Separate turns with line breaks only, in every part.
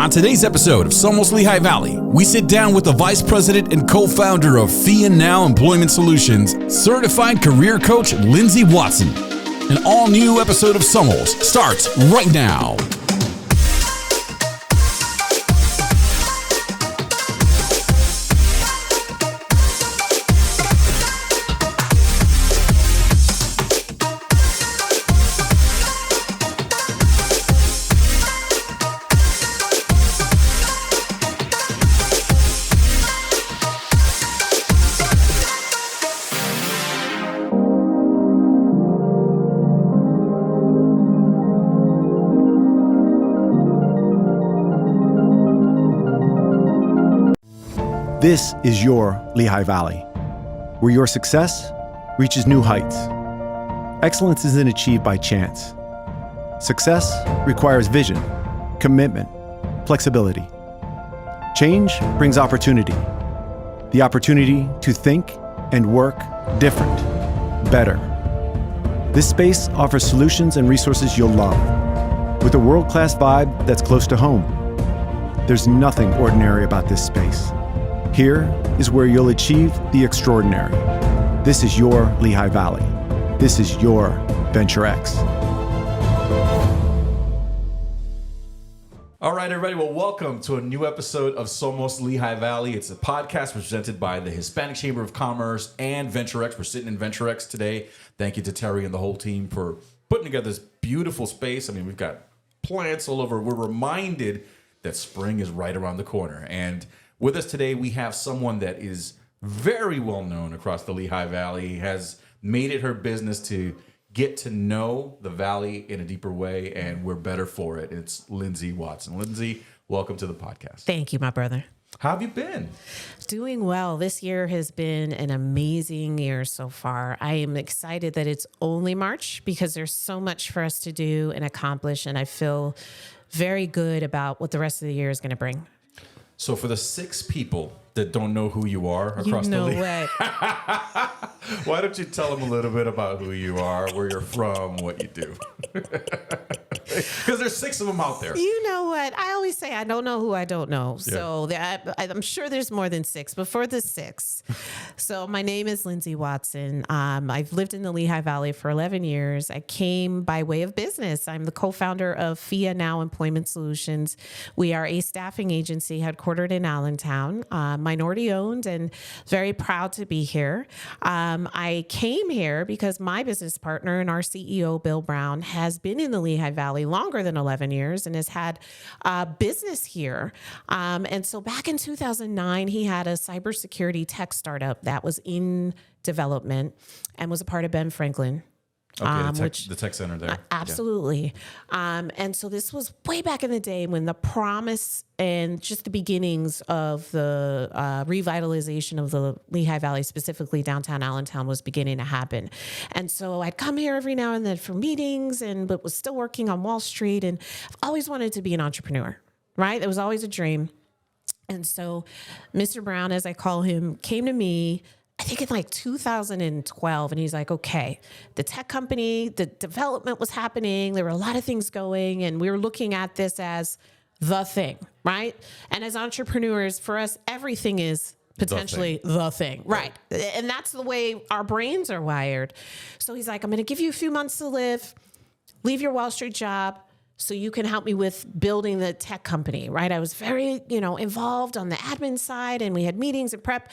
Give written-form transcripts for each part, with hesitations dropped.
On today's episode of Somos Lehigh Valley, we sit down with the Vice President and co-founder of FIA NOW Employment Solutions, certified career coach Lindsay Watson. An all-new episode of Somos starts right now.
This is your Lehigh Valley, where your success reaches new heights. Excellence isn't achieved by chance. Success requires vision, commitment, flexibility. Change brings opportunity. The opportunity to think and work different, better. This space offers solutions and resources you'll love, with a world-class vibe that's close to home. There's nothing ordinary about this space. Here is where you'll achieve the extraordinary. This is your Lehigh Valley. This is your VentureX.
All right, everybody. Well, welcome to a new episode of Somos Lehigh Valley. It's a podcast presented by the Hispanic Chamber of Commerce and VentureX. We're sitting in VentureX today. Thank you to Terry and the whole team for putting together this beautiful space. I mean, we've got plants all over. We're reminded that spring is right around the corner. And with us today, we have someone that is very well known across the Lehigh Valley, has made it her business to get to know the Valley in a deeper way, and we're better for it. It's Lindsay Watson. Lindsay, welcome to the podcast.
Thank you, my brother.
How have you been?
Doing well. This year has been an amazing year so far. I am excited that it's only March because there's so much for us to do and accomplish, and I feel very good about what the rest of the year is going to bring.
So for the 6 people that don't know who you are across the league, why don't you tell them a little bit about who you are, where you're from, what you do? Because there's 6 of them out there.
You know what? I always say I don't know who I don't know. So I'm sure there's more than 6, but for the 6. So my name is Lindsay Watson. I've lived in the Lehigh Valley for 11 years. I came by way of business. I'm the co-founder of FIA NOW Employment Solutions. We are a staffing agency headquartered in Allentown, minority owned, and very proud to be here. I came here because my business partner and our CEO, Bill Brown, has been in the Lehigh Valley longer than 11 years and has had business here. And so back in 2009, he had a cybersecurity tech startup that was in development and was a part of Ben Franklin.
Okay, the tech center there.
Absolutely. Yeah. And so this was way back in the day when the promise and just the beginnings of the revitalization of the Lehigh Valley, specifically downtown Allentown, was beginning to happen. And so I'd come here every now and then for meetings, but was still working on Wall Street. And I've always wanted to be an entrepreneur, right? It was always a dream. And so Mr. Brown, as I call him, came to me I think in like 2012, and he's like, okay, the tech company, the development was happening. There were a lot of things going, and we were looking at this as the thing, right? And as entrepreneurs, for us, everything is potentially the thing. Right. And that's the way our brains are wired. So he's like, I'm going to give you a few months to live, leave your Wall Street job, so you can help me with building the tech company, right? I was very, involved on the admin side, and we had meetings and prep.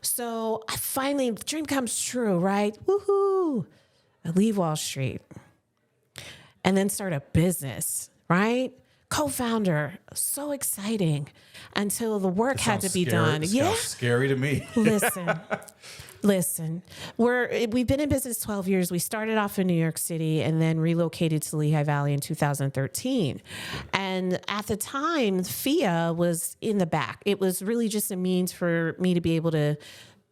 So I finally, dream comes true, right? Woohoo! I leave Wall Street and then start a business, right? Co-founder, so exciting until the work had to be done.
Yeah, scary to me.
Listen, we've been in business 12 years. We started off in New York City and then relocated to Lehigh Valley in 2013. And at the time, FIA was in the back. It was really just a means for me to be able to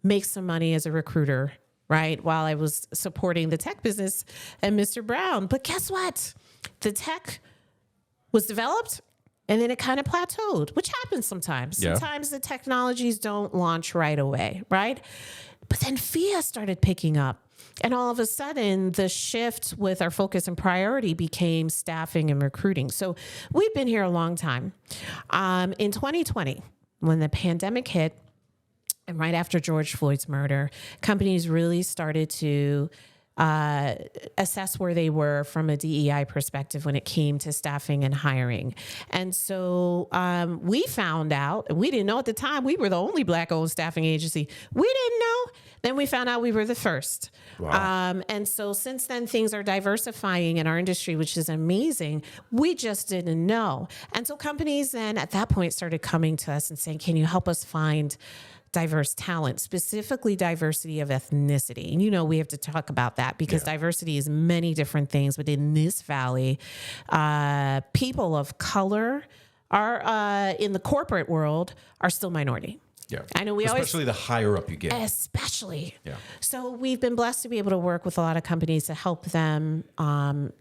make some money as a recruiter, right? While I was supporting the tech business and Mr. Brown. But guess what? The tech was developed, and then it kind of plateaued, which happens sometimes.
Yeah.
Sometimes the technologies don't launch right away, right? But then FIA started picking up. And all of a sudden, the shift with our focus and priority became staffing and recruiting. So we've been here a long time. In 2020, when the pandemic hit, and right after George Floyd's murder, companies really started to assess where they were from a DEI perspective when it came to staffing and hiring. And so we found out, we didn't know at the time, we were the only Black-owned staffing agency. We didn't know. Then we found out we were the first.
Wow.
And so since then, things are diversifying in our industry, which is amazing. We just didn't know. And so companies then at that point started coming to us and saying, can you help us find diverse talent, specifically diversity of ethnicity? And we have to talk about that because diversity is many different things. But in this valley, people of color are in the corporate world are still minority.
Yeah.
I know
especially the higher up you get.
Especially.
Yeah.
So we've been blessed to be able to work with a lot of companies to help them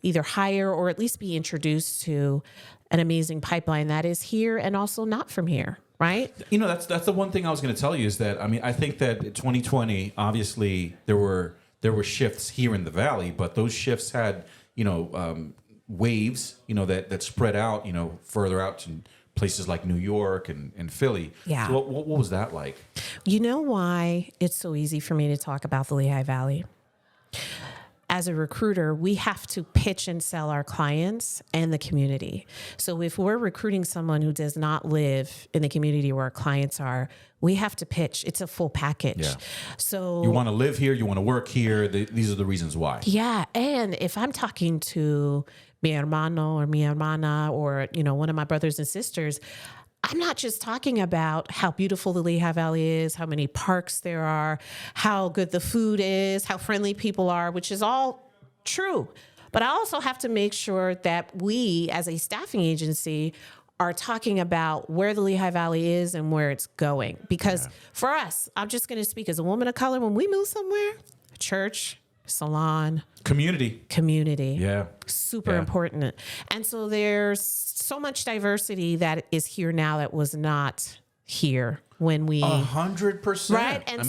either hire or at least be introduced to an amazing pipeline that is here and also not from here. Right.
That's the one thing I was going to tell you is that, I think that 2020, obviously there were shifts here in the Valley, but those shifts had, waves, that spread out, further out to places like New York and Philly.
Yeah.
So what was that like?
You know why it's so easy for me to talk about the Lehigh Valley? As a recruiter, we have to pitch and sell our clients and the community. So if we're recruiting someone who does not live in the community where our clients are, we have to pitch. It's a full package.
Yeah.
So
You want to live here, you want to work here. These are the reasons why.
yeah, and if I'm talking to mi hermano or mi hermana or one of my brothers and sisters, I'm not just talking about how beautiful the Lehigh Valley is, how many parks there are, how good the food is, how friendly people are, which is all true. But I also have to make sure that we, as a staffing agency, are talking about where the Lehigh Valley is and where it's going. Because for us, I'm just going to speak as a woman of color, when we move somewhere, church, salon,
Community.
Yeah. Super important. And so there's so much diversity that is here now that was not here when we
100%.
right. And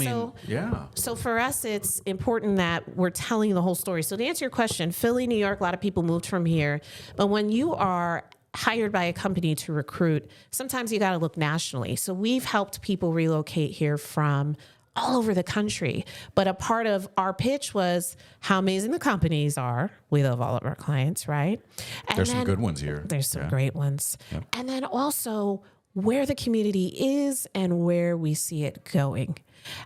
so for us, it's important that we're telling the whole story. So to answer your question, Philly, New York, a lot of people moved from here. But when you are hired by a company to recruit, sometimes you got to look nationally. So we've helped people relocate here from all over the country. But a part of our pitch was how amazing the companies are. We love all of our clients, right? And
There's some good ones here.
There's some great ones. Yep. And then also where the community is and where we see it going.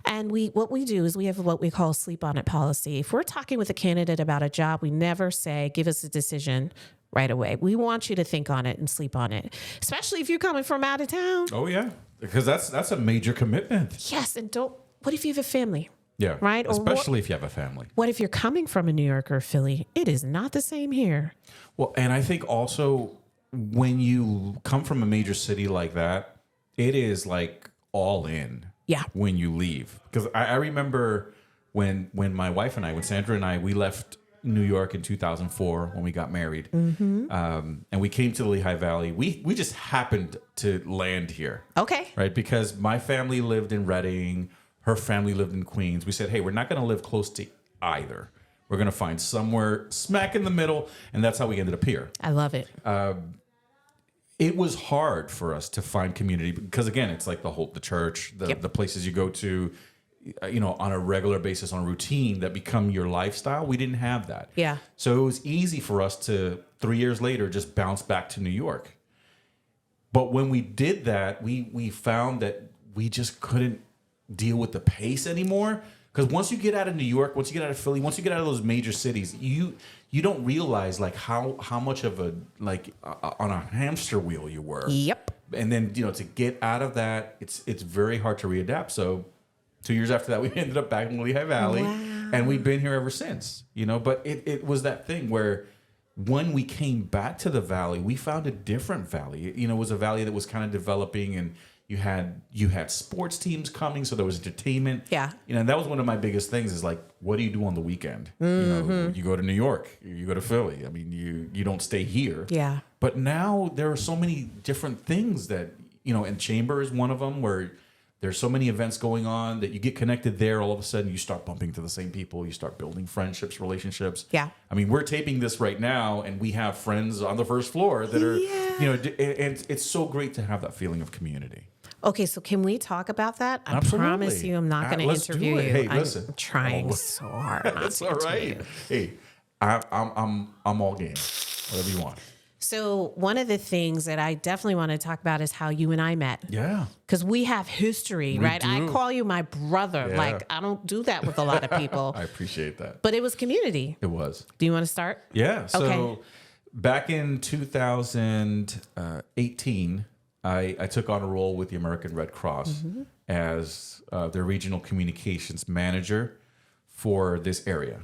And what we do is we have what we call a sleep on it policy. If we're talking with a candidate about a job, we never say, give us a decision right away. We want you to think on it and sleep on it, especially if you're coming from out of town.
Oh, yeah. Because that's a major commitment.
Yes. And what if you have a family?
Yeah.
Right.
Especially if you have a family.
What if you're coming from a New York or Philly? It is not the same here.
Well, and I think also when you come from a major city like that, it is like all in.
Yeah.
When you leave. Because I remember when my wife and I, when Sandra and I, we left New York in 2004 when we got married. Mm-hmm. And we came to the Lehigh Valley. We just happened to land here.
Okay.
Right. Because my family lived in Reading. Her family lived in Queens. We said, hey, we're not going to live close to either. We're going to find somewhere smack in the middle. And that's how we ended up here.
I love it.
It was hard for us to find community because, again, it's like the church, the places you go to, on a regular basis, on a routine that become your lifestyle. We didn't have that.
Yeah.
So it was easy for us to, 3 years later, just bounce back to New York. But when we did that, we found that we just couldn't deal with the pace anymore. Because once you get out of New York, once you get out of Philly, once you get out of those major cities, you don't realize like how much of on a hamster wheel you were.
Yep.
And then to get out of that, it's very hard to readapt. So 2 years after that, we ended up back in Lehigh Valley, and we've been here ever since. But it was that thing where when we came back to the valley, we found a different valley. It was a valley that was kind of developing, and you had sports teams coming, so there was entertainment.
Yeah.
And that was one of my biggest things is like, what do you do on the weekend? Mm-hmm. You go to New York, you go to Philly. I mean, you don't stay here.
Yeah.
But now there are so many different things that, and Chamber is one of them where There's so many events going on that you get connected there. All of a sudden, you start bumping into the same people. You start building friendships, relationships.
Yeah.
I mean, we're taping this right now, and we have friends on the first floor that are, and it's so great to have that feeling of community.
Okay, so can we talk about that? I
Absolutely.
promise you I'm not going to
Let's do
interview
it.
you.
Hey,
I'm
listen.
trying so hard not
That's
to
all
interview
right.
you.
Hey, I'm all game. Whatever you want.
So one of the things that I definitely want to talk about is how you and I met.
Yeah.
Because we have history, right?
do.
I call you my brother.
Yeah.
Like, I don't do that with a lot of people.
I appreciate that.
But it was community.
It was.
Do you want to start?
Yeah. So
Okay.
back in 2018, I took on a role with the American Red Cross as their regional communications manager for this area.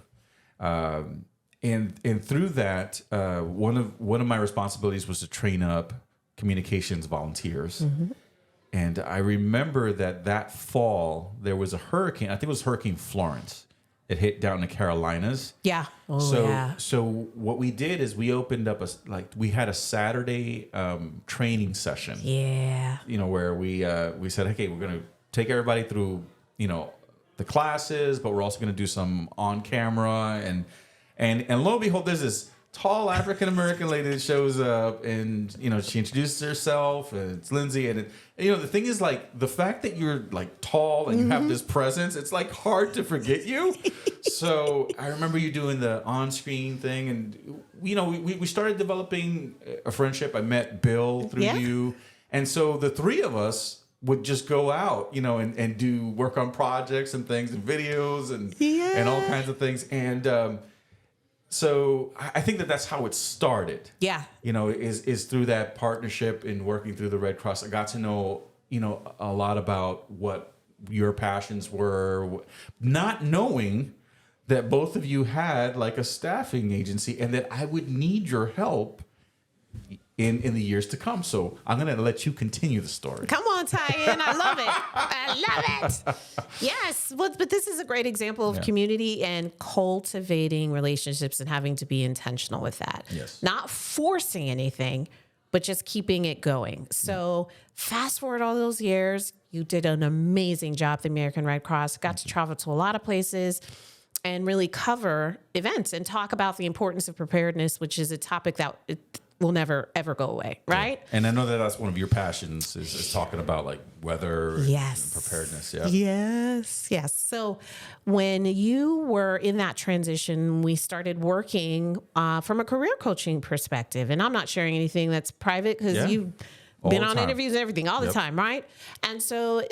And through that, one of my responsibilities was to train up communications volunteers. And I remember that fall there was a hurricane. I think it was Hurricane Florence. It hit down in the Carolinas.
Yeah. Oh,
So
yeah.
so what we did is we opened up we had a Saturday training session.
Yeah.
Where we said, okay, we're gonna take everybody through the classes, but we're also gonna do some on camera and lo and behold, there's this tall African American lady that shows up, and she introduces herself, and it's Lindsay, and the thing is, like, the fact that you're like tall and you have this presence, it's like hard to forget you. So I remember you doing the on-screen thing, and we started developing a friendship. I met Bill through you, and so the three of us would just go out, and do work on projects and things and videos and all kinds of things. And so I think that's how it started.
Yeah.
Is through that partnership and working through the Red Cross. I got to know, a lot about what your passions were, not knowing that both of you had like a staffing agency and that I would need your help in the years to come. So I'm going to let you continue the story.
Come on, Tyen. I love it. I love it. Yes. But this is a great example of community and cultivating relationships and having to be intentional with that.
Yes.
Not forcing anything, but just keeping it going. So fast forward all those years, you did an amazing job at the American Red Cross, got to travel to a lot of places and really cover events and talk about the importance of preparedness, which is a topic that will never, ever go away, right?
And I know that's one of your passions is talking about like weather and preparedness. Yeah.
Yes. So when you were in that transition, we started working from a career coaching perspective. And I'm not sharing anything that's private because you've been on interviews and everything all the time, right? And so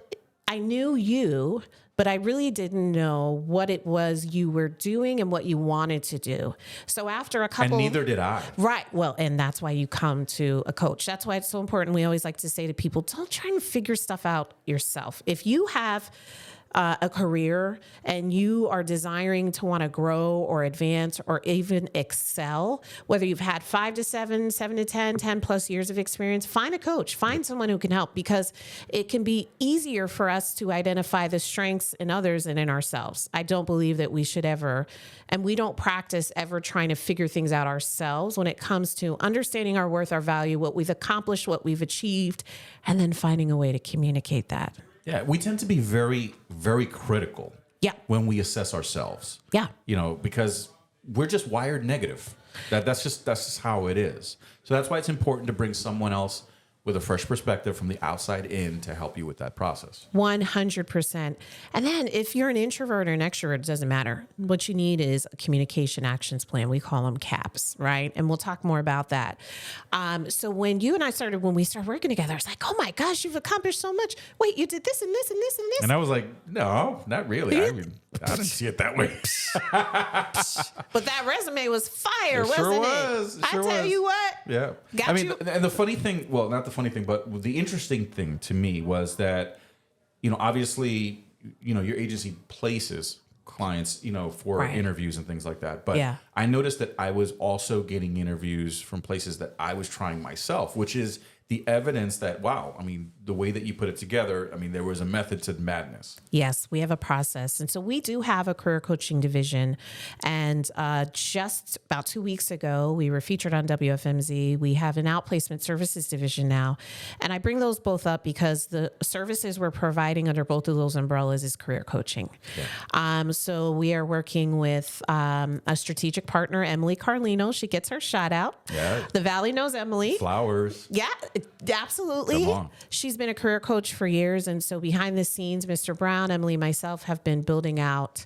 I knew you, but I really didn't know what it was you were doing and what you wanted to do. So after a couple...
And neither did I.
Right. Well, and that's why you come to a coach. That's why it's so important. We always like to say to people, don't try and figure stuff out yourself. If you have a career and you are desiring to want to grow or advance or even excel, whether you've had 5 to 7, 7 to 10, 10 plus years of experience, find a coach, find someone who can help, because it can be easier for us to identify the strengths in others and in ourselves. I don't believe that we should ever, and we don't practice ever trying to figure things out ourselves when it comes to understanding our worth, our value, what we've accomplished, what we've achieved, and then finding a way to communicate that.
Yeah, we tend to be very, very critical when we assess ourselves.
Yeah.
Because we're just wired negative. That's just how it is. So that's why it's important to bring someone else with a fresh perspective from the outside in to help you with that process.
100%. And then if you're an introvert or an extrovert, it doesn't matter. What you need is a communication actions plan. We call them CAPS, right? And we'll talk more about that. So when we started working together, I was like, oh my gosh, you've accomplished so much. Wait, you did this and this and this and this.
And I was like, no, not really. I didn't see it that way.
But that resume was fire, wasn't it?
Was.
I tell you what.
Yeah. And the funny thing, well, not the funny thing, but the interesting thing to me was that, obviously, your agency places clients, for interviews and things like that. But I noticed that I was also getting interviews from places that I was trying myself, which is the evidence that, wow, I mean, the way that you put it together, I mean, there was a method to madness.
Yes, we have a process. And so we do have a career coaching division. And just about 2 weeks ago, we were featured on WFMZ. We have an outplacement services division now. And I bring those both up because the services we're providing under both of those umbrellas is career coaching. Yeah. So we are working with a strategic partner, Emily Carlino. She gets her shout out.
Yeah.
The Valley knows Emily.
Flowers.
Yeah, absolutely.
Come on.
She's been a career coach for years. And so behind the scenes, Mr. Brown, Emily, myself have been building out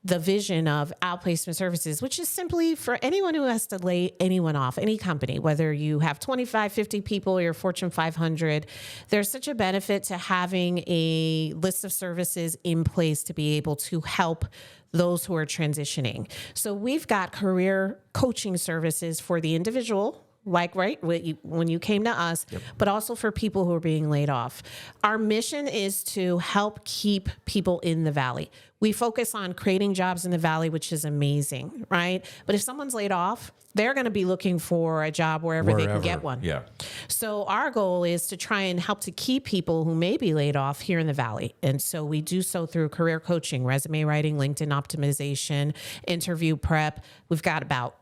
the vision of outplacement services, which is simply for anyone who has to lay anyone off, any company, whether you have 25, 50 people or you're Fortune 500, there's such a benefit to having a list of services in place to be able to help those who are transitioning. So we've got career coaching services for the individual, like, right, when you came to us, but also for people who are being laid off. Our mission is to help keep people in the Valley. We focus on creating jobs in the Valley, which is amazing, right? But if someone's laid off, they're going to be looking for a job wherever they can get one.
Yeah.
So our goal is to try and help to keep people who may be laid off here in the Valley. And so we do so through career coaching, resume writing, LinkedIn optimization, interview prep. We've got about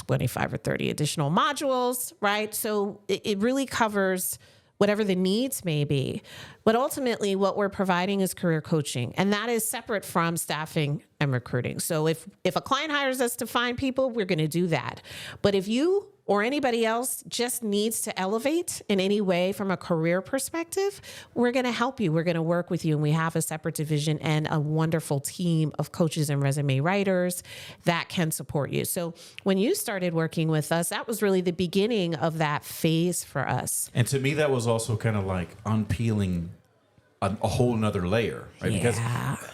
25 or 30 additional modules, right? So it really covers whatever the needs may be. But ultimately, what we're providing is career coaching, and that is separate from staffing and recruiting. So if a client hires us to find people, we're going to do that. But if you or anybody else just needs to elevate in any way from a career perspective, we're going to help you. We're going to work with you. And we have a separate division and a wonderful team of coaches and resume writers that can support you. So when you started working with us, that was really the beginning of that phase for us.
And to me, that was also kind of like unpeeling a whole nother layer, right?
Yeah.
Because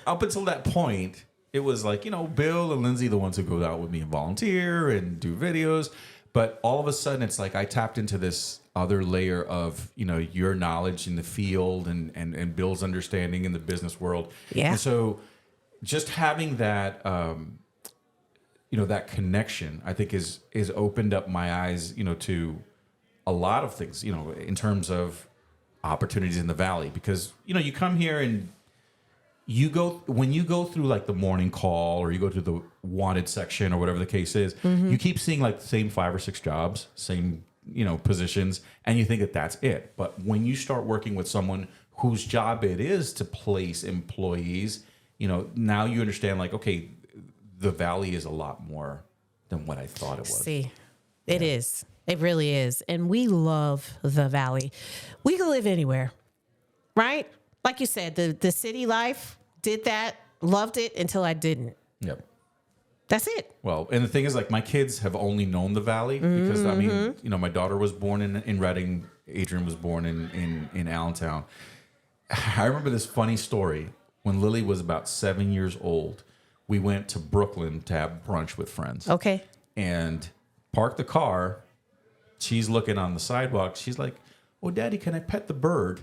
up until that point, it was like, Bill and Lindsay, the ones who go out with me and volunteer and do videos. But all of a sudden, it's like I tapped into this other layer of, your knowledge in the field and Bill's understanding in the business world.
Yeah.
And so just having that, that connection, I think is opened up my eyes, to a lot of things, in terms of opportunities in the Valley. Because, you come here and when you go through like the morning call or you go to the wanted section or whatever the case is, you keep seeing like the same 5 or 6 jobs, same, positions, and you think that that's it. But when you start working with someone whose job it is to place employees, now you understand like, okay, the Valley is a lot more than what I thought it was.
See, it is. It really is. And we love the Valley. We can live anywhere, right? Like you said, the city life, did that, loved it until I didn't.
Yep.
That's it.
Well, and the thing is, like, my kids have only known the Valley because, I mean, my daughter was born in Reading. Adrian was born in Allentown. I remember this funny story. When Lily was about 7 years old, we went to Brooklyn to have brunch with friends.
Okay.
And parked the car. She's looking on the sidewalk. She's like, "Oh, Daddy, can I pet the bird?"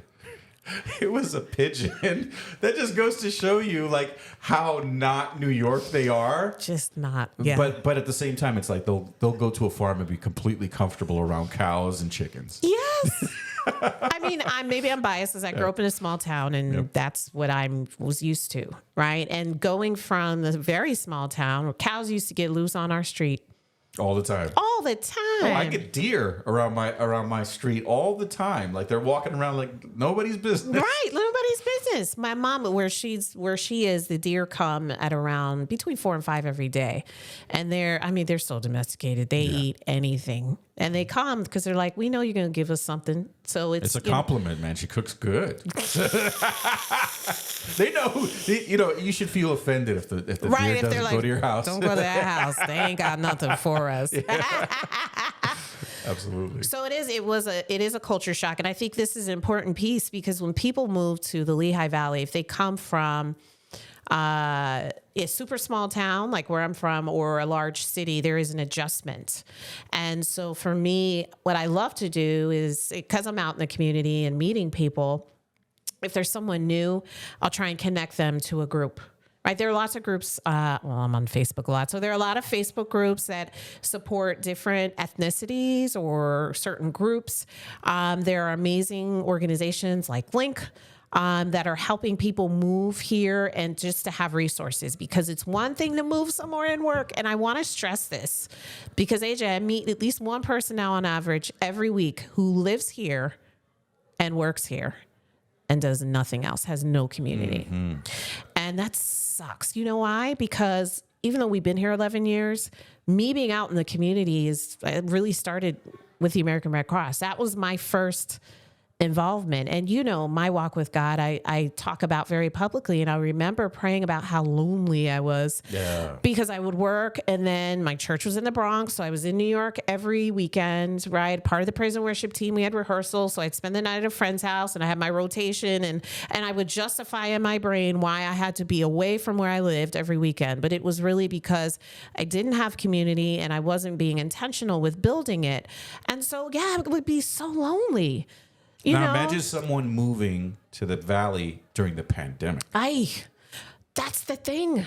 It was a pigeon. That just goes to show you like how not New York they are.
Just not. Yeah.
But at the same time, it's like they'll go to a farm and be completely comfortable around cows and chickens.
Yes. I mean, maybe I'm biased because I grew up in a small town and that's what I was used to, right? And going from the very small town where cows used to get loose on our street.
All the time.
All the time.
Oh, I get deer around my street all the time. Like they're walking around like nobody's business.
Right, nobody's business. My mom, where she is, the deer come at around between 4 and 5 every day, and they're so domesticated. They eat anything, and they come because they're like, we know you're going to give us something. So it's
a compliment, man. She cooks good. They know. You should feel offended if the deer doesn't go to your house.
Don't go to that house. They ain't got nothing for us.
Absolutely. So
it is a culture shock, and I think this is an important piece because when people move to the Lehigh Valley, if they come from a super small town like where I'm from or a large city, there is an adjustment. And so for me, what I love to do is, because I'm out in the community and meeting people, if there's someone new, I'll try and connect them to a group. right? There are lots of groups. Well, I'm on Facebook a lot. So there are a lot of Facebook groups that support different ethnicities or certain groups. There are amazing organizations like Link that are helping people move here and just to have resources, because it's one thing to move somewhere and work. And I want to stress this because, AJ, I meet at least one person now on average every week who lives here and works here and does nothing else, has no community. And that sucks. You know why? Because even though we've been here 11 years, me being out in the community it really started with the American Red Cross. That was my first involvement. And my walk with God, I talk about very publicly. And I remember praying about how lonely I was because I would work, and then my church was in the Bronx. So I was in New York every weekend, right? Part of the praise and worship team. We had rehearsal. So I'd spend the night at a friend's house, and I had my rotation, and I would justify in my brain why I had to be away from where I lived every weekend. But it was really because I didn't have community and I wasn't being intentional with building it. And so, it would be so lonely.
Now imagine someone moving to the valley during the pandemic.
That's the thing.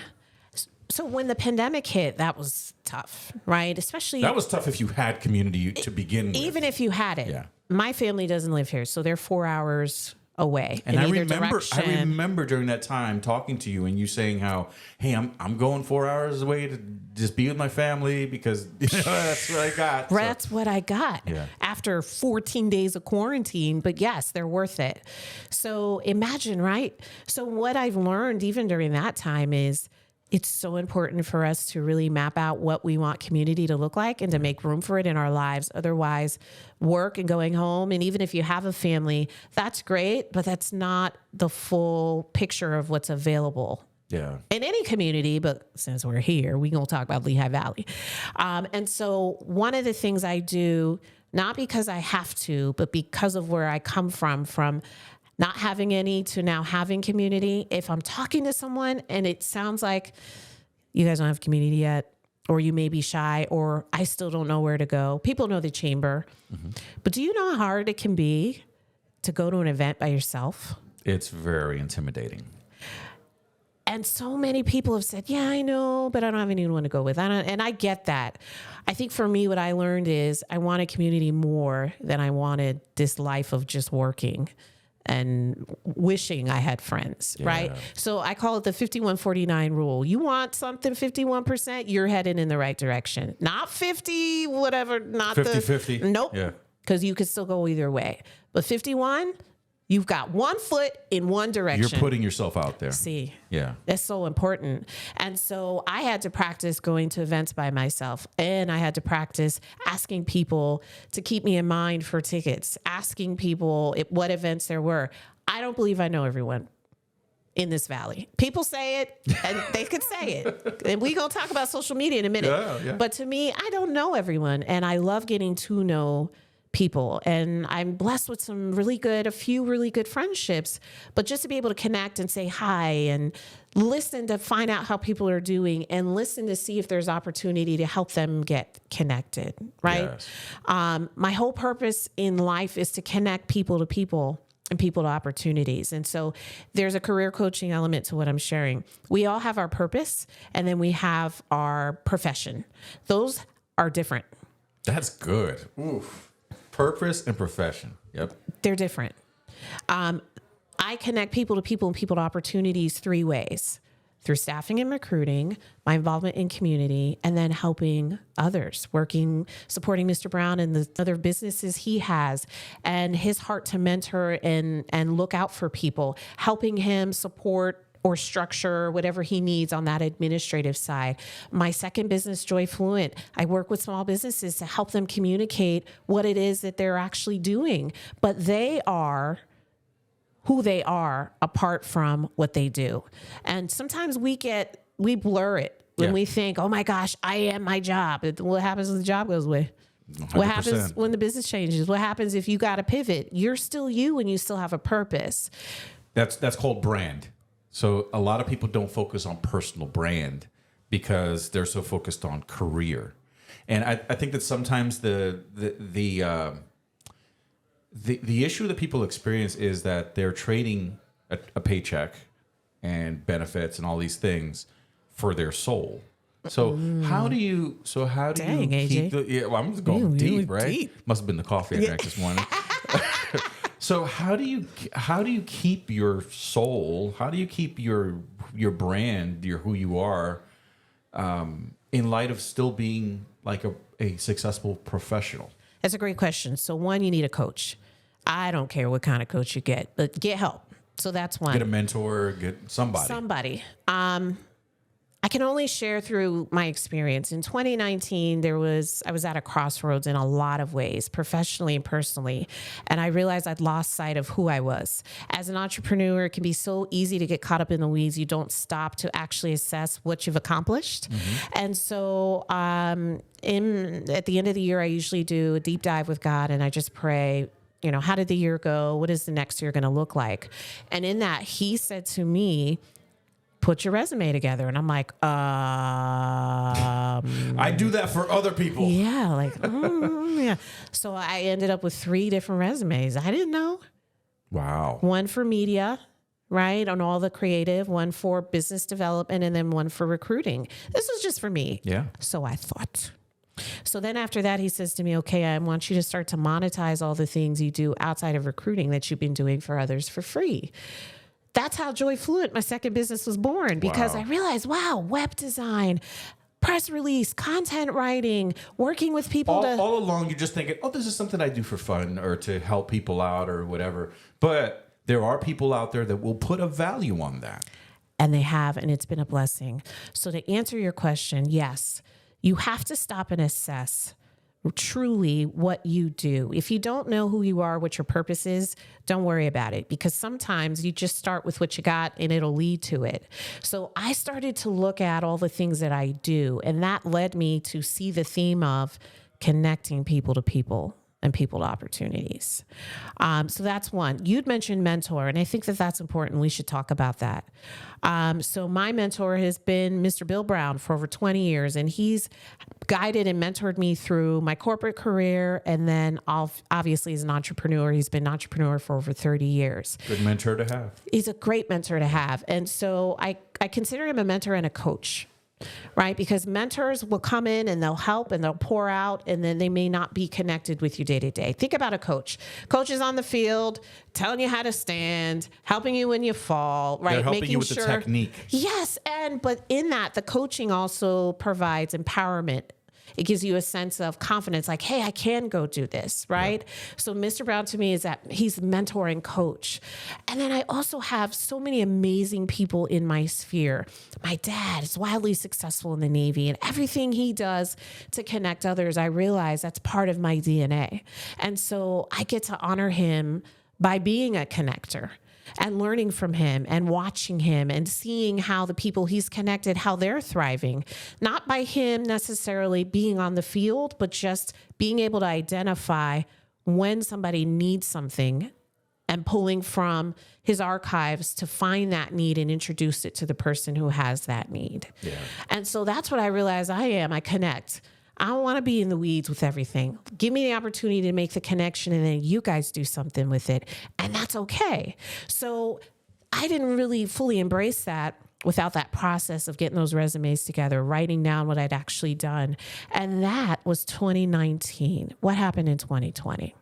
So when the pandemic hit, that was tough, right? Especially
that was tough if you had community to begin with.
Even if you had it. Yeah. My family doesn't live here, so they're 4 hours away.
And I remember during that time talking to you and you saying how, hey, I'm going 4 hours away to just be with my family because that's what I got.
That's what I got after 14 days of quarantine. But yes, they're worth it. So imagine, right? So what I've learned even during that time is it's so important for us to really map out what we want community to look like and to make room for it in our lives. Otherwise, work and going home, and even if you have a family, that's great, but that's not the full picture of what's available in any community. But since we're here, we're going to talk about Lehigh Valley. And so one of the things I do, not because I have to, but because of where I come from not having any to now having community. If I'm talking to someone and it sounds like you guys don't have community yet, or you may be shy, or I still don't know where to go. People know the chamber. But do you know how hard it can be to go to an event by yourself?
It's very intimidating.
And so many people have said, yeah, I know, but I don't have anyone to go with. And I get that. I think for me, what I learned is I wanted community more than I wanted this life of just working and wishing I had friends, right? So I call it the 51-49 rule. You want something 51%, you're headed in the right direction. Not 50, whatever, not
50-50.
Nope. Because you could still go either way. But 51, you've got one foot in one direction.
You're putting yourself out there.
See, that's so important. And so I had to practice going to events by myself, and I had to practice asking people to keep me in mind for tickets, asking people what events there were. I don't believe I know everyone in this valley. People say it, and they could say it. And we're going to talk about social media in a minute. But to me, I don't know everyone, and I love getting to know people. And I'm blessed with a few really good friendships, but just to be able to connect and say hi and listen to find out how people are doing and listen to see if there's opportunity to help them get connected, right? My whole purpose in life is to connect people to people and people to opportunities. And so there's a career coaching element to what I'm sharing. We all have our purpose, and then we have our profession. Those are different.
That's good. Oof. Purpose and profession. Yep.
They're different. I connect people to people and people to opportunities 3 ways: through staffing and recruiting, my involvement in community, and then helping others, supporting Mr. Brown and the other businesses he has, and his heart to mentor and look out for people, helping him support or structure whatever he needs on that administrative side. My second business, Joy Fluent, I work with small businesses to help them communicate what it is that they're actually doing, but they are who they are apart from what they do. And sometimes we blur it when we think, oh my gosh, I am my job. What happens when the job goes away? 100%. What happens when the business changes? What happens if you got to pivot? You're still you and you still have a purpose.
That's called brand. So a lot of people don't focus on personal brand because they're so focused on career. And I think that sometimes the issue that people experience is that they're trading a paycheck and benefits and all these things for their soul. So how do you
Dang,
keep
AJ.
well, I'm just going
You
deep, right?
deep.
Must have been the coffee I drank this morning. So how do you keep your soul? How do you keep your brand, who you are, in light of still being like a successful professional?
That's a great question. So one, you need a coach. I don't care what kind of coach you get, but get help. So that's one.
Get a mentor, get somebody.
Somebody. I can only share through my experience. In 2019, I was at a crossroads in a lot of ways, professionally and personally. And I realized I'd lost sight of who I was. As an entrepreneur, it can be so easy to get caught up in the weeds. You don't stop to actually assess what you've accomplished. And so at the end of the year, I usually do a deep dive with God, and I just pray, how did the year go? What is the next year going to look like? And in that, he said to me, put your resume together. And I'm like,
I do that for other people.
yeah, like, yeah. So I ended up with 3 different resumes. I didn't know.
Wow.
One for media, right, on all the creative, one for business development, and then one for recruiting. This was just for me.
Yeah.
So I thought. So then after that, he says to me, okay, I want you to start to monetize all the things you do outside of recruiting that you've been doing for others for free. That's how Joy Fluent, my second business, was born, because I realized, web design, press release, content writing, working with people.
All along, you're just thinking, this is something I do for fun or to help people out or whatever. But there are people out there that will put a value on that.
And they have, and it's been a blessing. So to answer your question, yes, you have to stop and assess truly what you do. If you don't know who you are, what your purpose is, don't worry about it, because sometimes you just start with what you got and it'll lead to it. So I started to look at all the things that I do, and that led me to see the theme of connecting people to people and people to opportunities. So that's one. You'd mentioned mentor, and I think that that's important. We should talk about that. So my mentor has been Mr. Bill Brown for over 20 years, and he's guided and mentored me through my corporate career. And then obviously as an entrepreneur, he's been an entrepreneur for over 30 years.
Good mentor to have.
He's a great mentor to have. And so I consider him a mentor and a coach. Right? Because mentors will come in and they'll help and they'll pour out, and then they may not be connected with you day to day. Think about a coach. Coach is on the field, telling you how to stand, helping you when you fall, right?
They're helping
Making
you with the technique.
Yes. But in that, the coaching also provides empowerment. It gives you a sense of confidence, like, hey, I can go do this, right? Yeah. So Mr. Brown to me is that he's a mentor and coach. And then I also have so many amazing people in my sphere. My dad is wildly successful in the Navy, and everything he does to connect others, I realize that's part of my DNA. And so I get to honor him by being a connector and learning from him and watching him and seeing how the people he's connected, how they're thriving, not by him necessarily being on the field, but just being able to identify when somebody needs something and pulling from his archives to find that need and introduce it to the person who has that need. Yeah. And so that's what I realize I am. I connect. I don't want to be in the weeds with everything. Give me the opportunity to make the connection, and then you guys do something with it. And that's okay. So I didn't really fully embrace that without that process of getting those resumes together, writing down what I'd actually done. And that was 2019. What happened in 2020?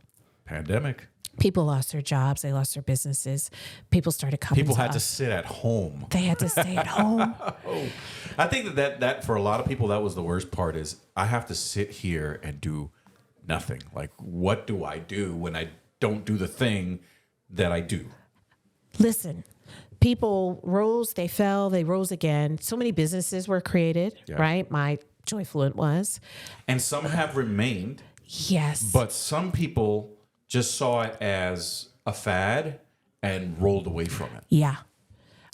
Pandemic.
People lost their jobs. They lost their businesses. People started coming
People
to
had
us.
to sit at home.
They had to stay at home.
I think that for a lot of people, that was the worst part, is I have to sit here and do nothing. Like, what do I do when I don't do the thing that I do?
Listen, people rose, they fell, they rose again. So many businesses were created, right? My Joy Fluent was.
And some have remained.
Yes.
But some people just saw it as a fad and rolled away from it.
Yeah.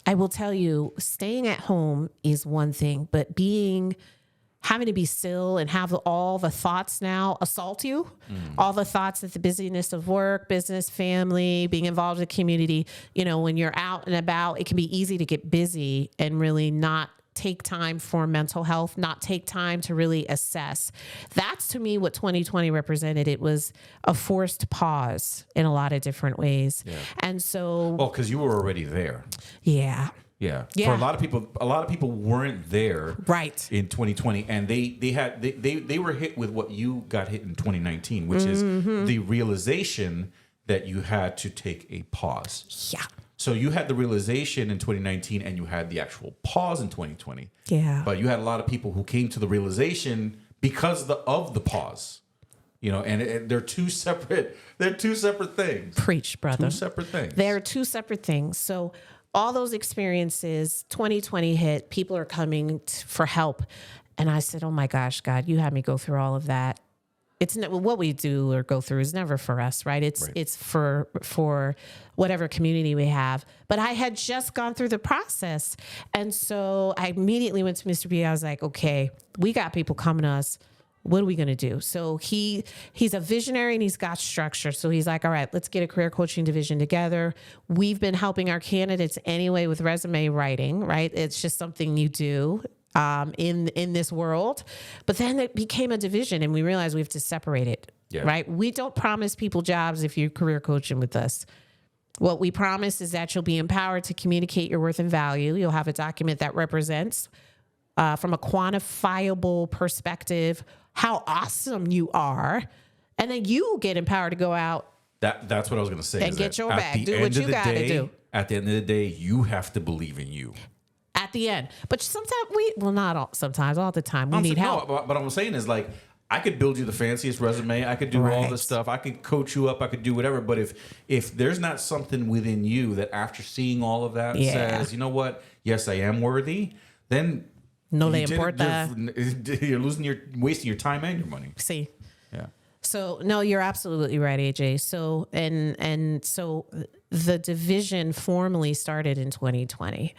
I will tell you, staying at home is one thing, but having to be still and have all the thoughts now assault you, all the thoughts that the busyness of work, business, family, being involved in the community, when you're out and about, it can be easy to get busy and really not take time for mental health, not take time to really assess. That's to me what 2020 represented. It was a forced pause in a lot of different ways. Yeah. And so...
Well, because you were already there.
Yeah.
Yeah.
Yeah.
For a lot of people weren't there
Right.
in 2020, and they were hit with what you got hit in 2019, which is the realization that you had to take a pause.
Yeah.
So you had the realization in 2019, and you had the actual pause in 2020.
Yeah.
But you had a lot of people who came to the realization because of the pause. You know, and they're two separate things.
Preach, brother.
Two separate things.
They're two separate things. So all those experiences, 2020 hit, people are coming for help. And I said, oh my gosh, God, you had me go through all of that. It's what we do or go through is never for us, right? It's for whatever community we have. But I had just gone through the process. And so I immediately went to Mr. B. I was like, okay, we got people coming to us. What are we going to do? So he's a visionary and he's got structure. So he's like, all right, let's get a career coaching division together. We've been helping our candidates anyway with resume writing, right? It's just something you do in this world. But then it became a division and we realized we have to separate it, right? We don't promise people jobs if you're career coaching with us. What we promise is that you'll be empowered to communicate your worth and value. You'll have a document that represents from a quantifiable perspective how awesome you are, and then you get empowered to go out.
That's what I was going to say.
And get your bag. Do what you got to do.
At the end of the day, you have to believe in you.
At the end. But sometimes not all, sometimes, all the time, we need help.
No, but what I'm saying is like, I could build you the fanciest resume. I could do all this stuff. I could coach you up. I could do whatever. But if there's not something within you that after seeing all of that says, you know what? Yes, I am worthy. Then
no le importa.
You're wasting your time and your money.
See.
Yeah.
So no, you're absolutely right, AJ. So so the division formally started in 2020.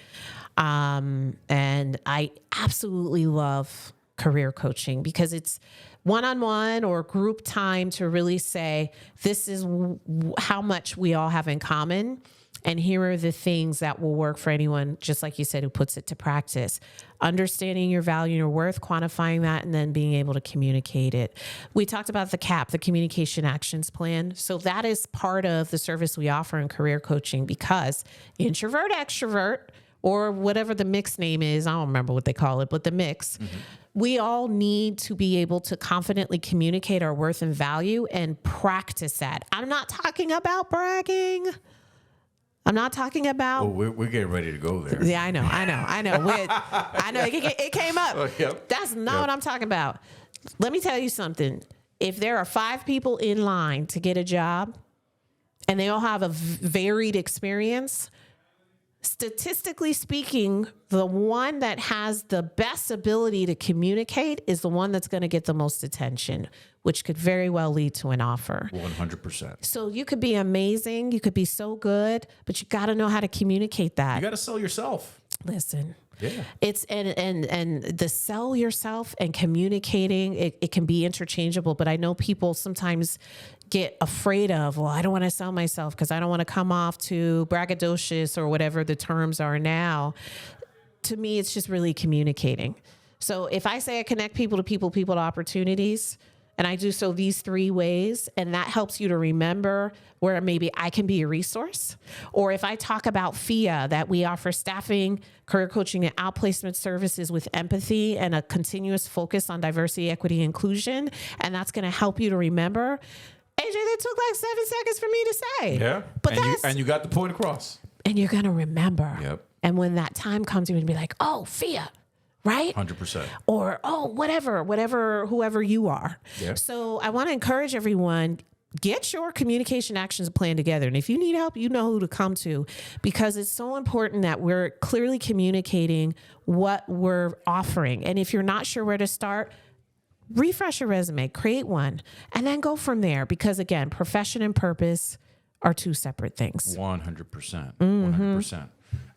And I absolutely love career coaching because it's one-on-one or group time to really say, this is how much we all have in common. And here are the things that will work for anyone, just like you said, who puts it to practice. Understanding your value and your worth, quantifying that, and then being able to communicate it. We talked about the CAP, the Communication Actions Plan. So that is part of the service we offer in career coaching because introvert, extrovert, or whatever the mix name is, I don't remember what they call it, but the mix, we all need to be able to confidently communicate our worth and value and practice that. I'm not talking about bragging. I'm not talking about.
Oh, we're getting ready to go there.
Yeah, I know. I know. It came up.
Oh, yep.
That's not what I'm talking about. Let me tell you something. If there are 5 people in line to get a job and they all have a varied experience, statistically speaking, the one that has the best ability to communicate is the one that's going to get the most attention, which could very well lead to an offer.
100%.
So you could be amazing. You could be so good, but you got to know how to communicate that.
You got to sell yourself.
Listen.
Yeah.
It's and the sell yourself and communicating, it can be interchangeable, but I know people sometimes get afraid of, well, I don't want to sell myself because I don't want to come off too braggadocious or whatever the terms are now. To me, it's just really communicating. So if I say I connect people to people to opportunities, and I do so these 3 ways, and that helps you to remember where maybe I can be a resource. Or if I talk about FIA, that we offer staffing, career coaching, and outplacement services with empathy and a continuous focus on diversity, equity, inclusion, and that's going to help you to remember. AJ, that took like 7 seconds for me to say.
Yeah,
but
and you got the point across.
And you're going to remember.
Yep.
And when that time comes, you're going to be like, oh, FIA. Right?
100%.
Or, oh, whatever, whoever you are.
Yeah.
So I want to encourage everyone, get your communication actions plan together. And if you need help, you know who to come to, because it's so important that we're clearly communicating what we're offering. And if you're not sure where to start, refresh your resume, create one, and then go from there. Because again, profession and purpose are 2 separate things.
100%.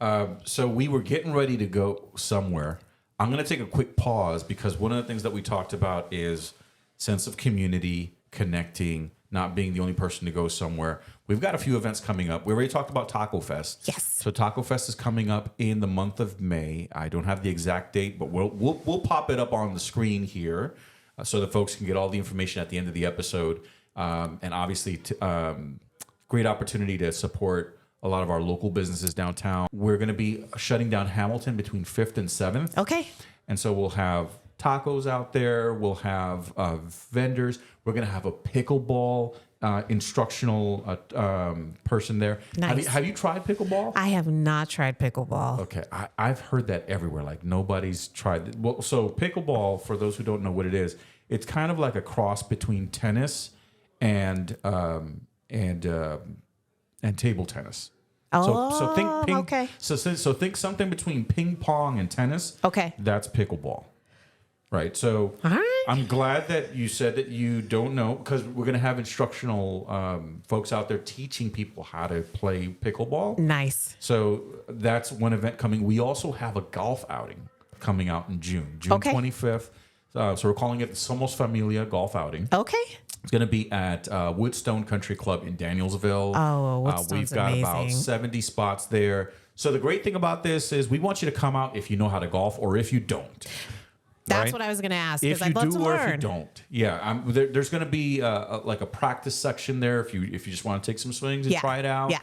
100%. So we were getting ready to go somewhere. I'm going to take a quick pause because one of the things that we talked about is sense of community, connecting, not being the only person to go somewhere. We've got a few events coming up. We already talked about Taco Fest.
Yes.
So Taco Fest is coming up in the month of May. I don't have the exact date, but we'll pop it up on the screen here so that folks can get all the information at the end of the episode. And obviously, great opportunity to support a lot of our local businesses downtown. We're going to be shutting down Hamilton between 5th and 7th.
Okay.
And so we'll have tacos out there. We'll have vendors. We're going to have a pickleball instructional person there.
Nice.
Have you tried pickleball?
I have not tried pickleball.
Okay. I've heard that everywhere. Like nobody's tried it. Well, so pickleball, for those who don't know what it is, it's kind of like a cross between tennis and table tennis. So think ping.
Okay.
So think something between ping pong and tennis.
Okay.
That's pickleball, right? So
All right.
I'm glad that you said that you don't know, because we're going to have instructional folks out there teaching people how to play pickleball.
Nice.
So that's one event coming. We also have a golf outing coming out in June
Okay.
25th. So we're calling it the Somos Familia Golf Outing.
Okay.
It's going to be at Woodstone Country Club in Danielsville.
Oh, Woodstone's
we've got
amazing.
about 70 spots there. So the great thing about this is we want you to come out if you know how to golf or if you don't.
That's
right?
what I was going to ask,
If
because
you
I'd love
do
to
or if
learn.
you don't. Yeah, there's going to be like a practice section there if you just want to take some swings and try it out.
Yeah.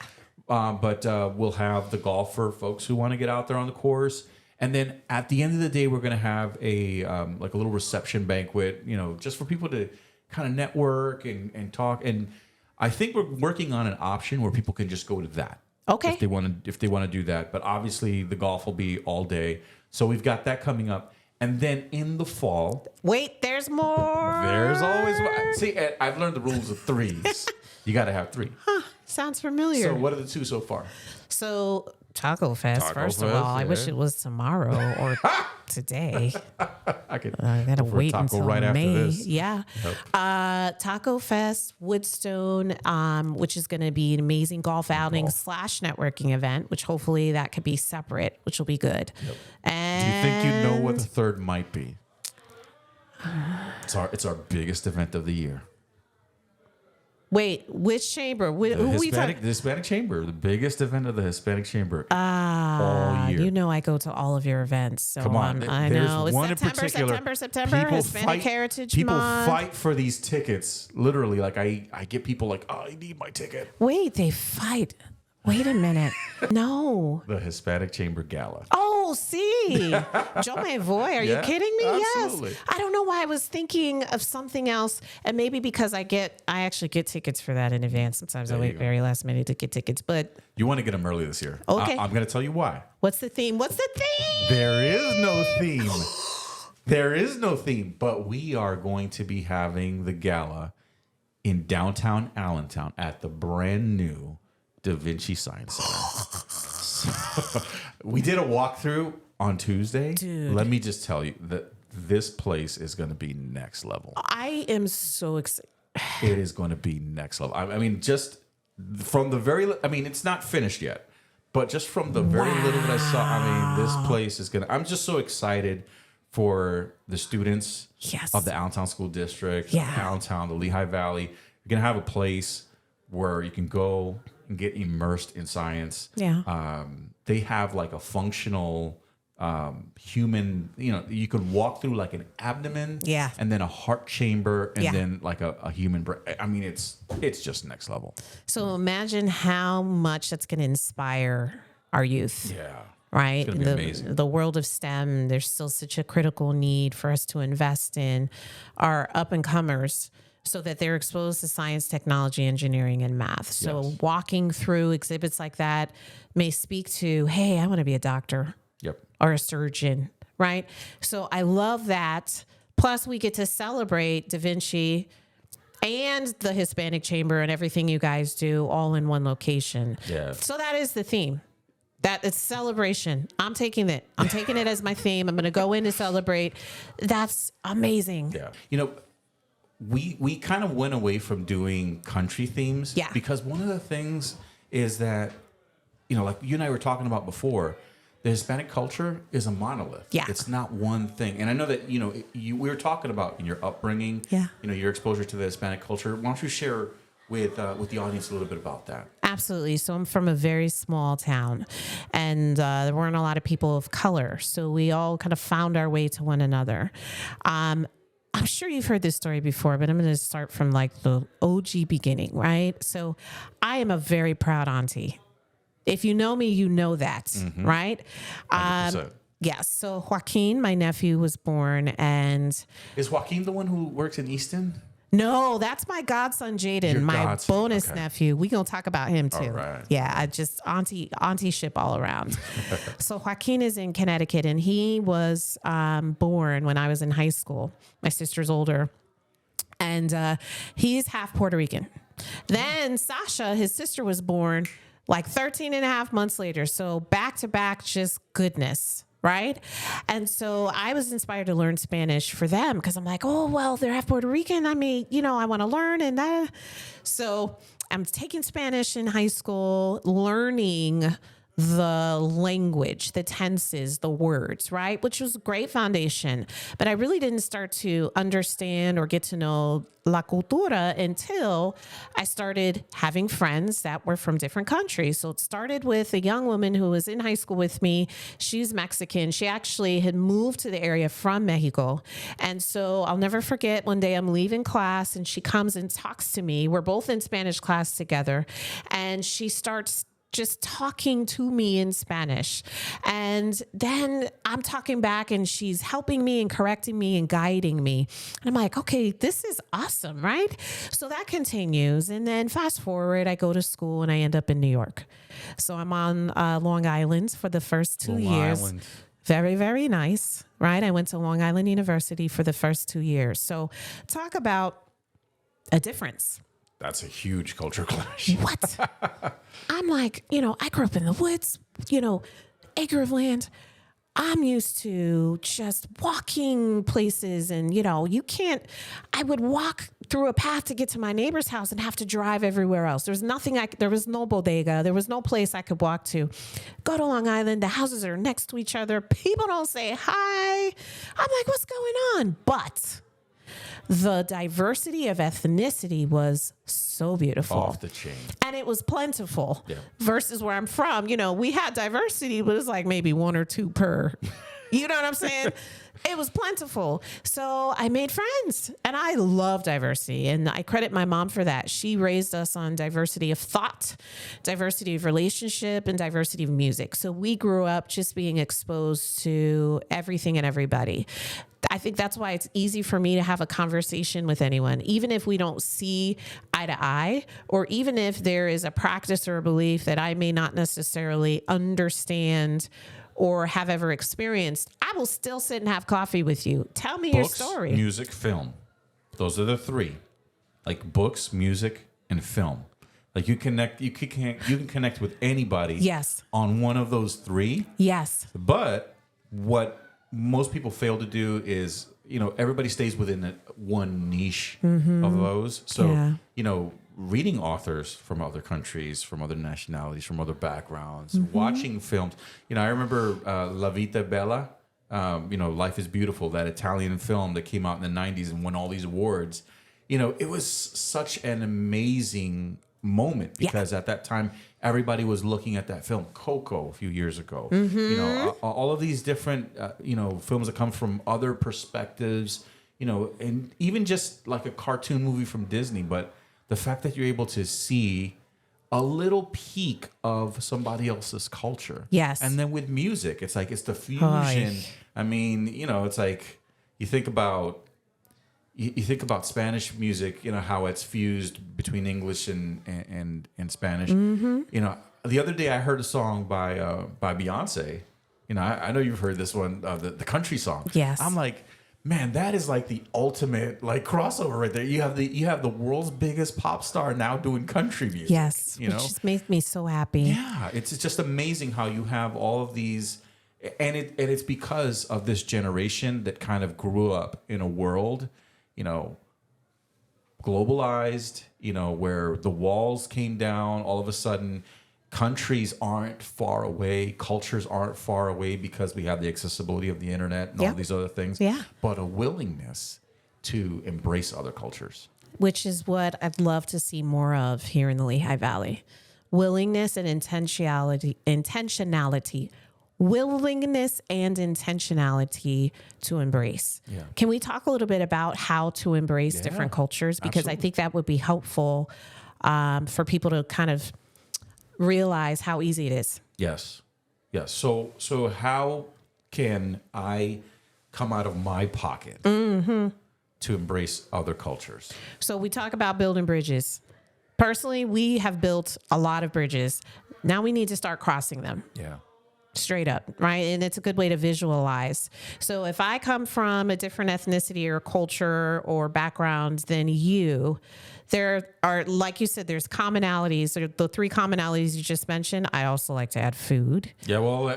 But we'll have the golf for folks who want to get out there on the course. And then at the end of the day, we're going to have a like a little reception banquet, just for people to kind of network and talk. And I think we're working on an option where people can just go to that.
Okay.
If they want to do that. But obviously the golf will be all day. So we've got that coming up. And then in the fall,
Wait, there's more.
there's always see. Ed, I've learned the rules of threes. You got to have three.
Sounds familiar.
So what are the two so far?
So Taco Fest,
Taco
first of
Fest,
all, I
yeah.
wish it was tomorrow or today.
I could.
I gotta
go for a
wait
taco
until
right
May.
after this.
Yeah. Taco Fest, Woodstone, which is going to be an amazing golf outing / networking event, which hopefully that could be separate, which will be good.
Do
And
you think you know what the third might be? It's our biggest event of the year.
wait, which chamber? Who
The
we talking?
Hispanic Chamber, the biggest event of the Hispanic Chamber all year.
You know I go to all of your events. So
Come on,
I
there's
know. It's
one in
September,
particular.
September, Hispanic Heritage
People
Month.
fight for these tickets. Literally, like I get people like, oh, I need my ticket.
Wait, they fight. Wait a minute. No.
The Hispanic Chamber Gala.
Oh, see. Joe Mavoy, are you
Yeah,
kidding me?
absolutely.
Yes. I don't know why I was thinking of something else. And maybe because I actually get tickets for that in advance. Sometimes I
There you
wait
go.
very last minute to get tickets. But
You want to get them early this year.
Okay.
I'm going to tell you why.
what's the theme? What's the theme?
There is no theme. There is no theme, but we are going to be having the gala in downtown Allentown at the brand new Da Vinci Science Center. We did a walkthrough on Tuesday.
Dude.
Let me just tell you that this place is going to be next level.
I am so excited.
It is going to be next level. I mean, just from the it's not finished yet, but just from the very little that I saw, this place is going to, I'm just so excited for the students
Yes.
of the Allentown School District,
Yeah.
Allentown, the Lehigh Valley. You're going to have a place where you can go and get immersed in science.
Yeah.
They have like a functional human, you could walk through like an abdomen,
Yeah.
and then a heart chamber, and
Yeah.
then like a human brain. I mean, it's just next level.
So imagine how much that's going to inspire our youth.
Yeah.
Right?
gonna be amazing.
The world of STEM, there's still such a critical need for us to invest in our up and comers so that they're exposed to science, technology, engineering, and math. So
Yes.
walking through exhibits like that may speak to, hey, I want to be a doctor
Yep.
or a surgeon, right? So I love that. Plus, we get to celebrate Da Vinci and the Hispanic Chamber and everything you guys do all in one location.
Yeah.
So that is the theme. That is celebration. I'm taking it. I'm taking it as my theme. I'm going to go in to celebrate. That's amazing.
Yeah. We kind of went away from doing country themes.
Yeah.
Because one of the things is that, like you and I were talking about before, the Hispanic culture is a monolith.
Yeah.
It's not one thing. And I know that, we were talking about in your upbringing,
Yeah.
Your exposure to the Hispanic culture. Why don't you share with the audience a little bit about that?
Absolutely. So I'm from a very small town, and there weren't a lot of people of color. So we all kind of found our way to one another. I'm sure you've heard this story before, but I'm going to start from like the OG beginning, right? So I am a very proud auntie. If you know me, you know that, right?
100%.
Yes. So Joaquin, my nephew, was born, and
Is Joaquin the one who works in Easton?
no, that's my godson Jaden,
Your
my
godson,
bonus
okay.
nephew. We gonna talk about him too.
All right.
Yeah, I just auntie ship all around. So Joaquin is in Connecticut, and he was born when I was in high school. My sister's older, and he's half Puerto Rican. Then Sasha, his sister, was born like 13 and a half months later. So back to back, just goodness. Right. And so I was inspired to learn Spanish for them because I'm like, oh, well, they're half Puerto Rican. I mean, I want to learn. And so I'm taking Spanish in high school, learning the language, the tenses, the words, right? Which was a great foundation. But I really didn't start to understand or get to know La Cultura until I started having friends that were from different countries. So it started with a young woman who was in high school with me. She's Mexican. She actually had moved to the area from Mexico. And so I'll never forget, one day I'm leaving class and she comes and talks to me. We're both in Spanish class together. And she starts just talking to me in Spanish. And then I'm talking back and she's helping me and correcting me and guiding me. And I'm like, okay, this is awesome, right? So that continues. And then fast forward, I go to school and I end up in New York. So I'm on Long Island for the first 2 years.
Island.
Very, very nice, right? I went to Long Island University for the first 2 years. So talk about a difference.
That's a huge culture clash.
What? I'm like, I grew up in the woods, acre of land. I'm used to just walking places and, I would walk through a path to get to my neighbor's house and have to drive everywhere else. There was no bodega. There was no place I could walk to. Go to Long Island. The houses are next to each other. People don't say hi. I'm like, what's going on? But the diversity of ethnicity was so beautiful.
Off the chain.
And it was plentiful.
Yeah.
Versus where I'm from, we had diversity, but it's like maybe one or two per. You know what I'm saying? It was plentiful. So I made friends and I love diversity. And I credit my mom for that. She raised us on diversity of thought, diversity of relationship, and diversity of music. So we grew up just being exposed to everything and everybody. I think that's why it's easy for me to have a conversation with anyone, even if we don't see eye to eye, or even if there is a practice or a belief that I may not necessarily understand or have ever experienced. I will still sit and have coffee with you. Tell me your story.
Music, film. Those are the three. Like books, music, and film. Like you can connect with anybody.
Yes.
On one of those three.
Yes.
But what most people fail to do is, everybody stays within one niche of those. So, reading authors from other countries, from other nationalities, from other backgrounds, watching films. I remember La Vita Bella, Life is Beautiful, that Italian film that came out in the 90s and won all these awards. It was such an amazing moment because at that time, everybody was looking at that film. Coco a few years ago. All of these different, films that come from other perspectives, and even just like a cartoon movie from Disney. But the fact that you're able to see a little peek of somebody else's culture.
Yes.
And then with music, it's like, it's the fusion. I mean, it's like you think about Spanish music, how it's fused between English and Spanish. The other day I heard a song by Beyonce. I know you've heard this one, the country song.
Yes.
I'm like, man, that is like the ultimate crossover right there. You have the world's biggest pop star now doing country music.
Yes. Which just makes me so happy.
Yeah, it's just amazing how you have all of these, and it's because of this generation that kind of grew up in a world, globalized, where the walls came down. All of a sudden, countries aren't far away, cultures aren't far away because we have the accessibility of the internet and all these other things. Yeah. But a willingness to embrace other cultures.
Which is what I'd love to see more of here in the Lehigh Valley. Willingness and intentionality. Willingness and intentionality to embrace. Yeah. Can we talk a little bit about how to embrace different cultures? Because I think that would be helpful for people to kind of realize how easy it is.
Yes. Yes. So how can I come out of my pocket to embrace other cultures?
So we talk about building bridges. Personally, we have built a lot of bridges. Now we need to start crossing them.
Yeah.
Straight up, right? And it's a good way to visualize. So if I come from a different ethnicity or culture or background than you, there are, like you said, there's commonalities. The 3 commonalities you just mentioned. I also like to add food.
Yeah, well,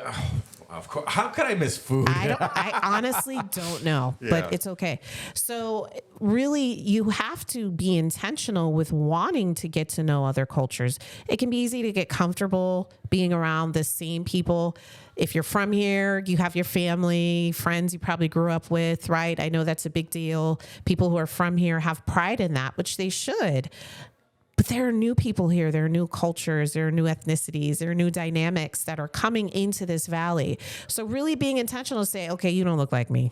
of course. How could I miss food?
I honestly don't know, but it's okay. So really, you have to be intentional with wanting to get to know other cultures. It can be easy to get comfortable being around the same people. If you're from here, you have your family, friends you probably grew up with, right? I know that's a big deal. People who are from here have pride in that, which they should. But there are new people here. There are new cultures. There are new ethnicities. There are new dynamics that are coming into this valley. So really being intentional to say, okay, you don't look like me.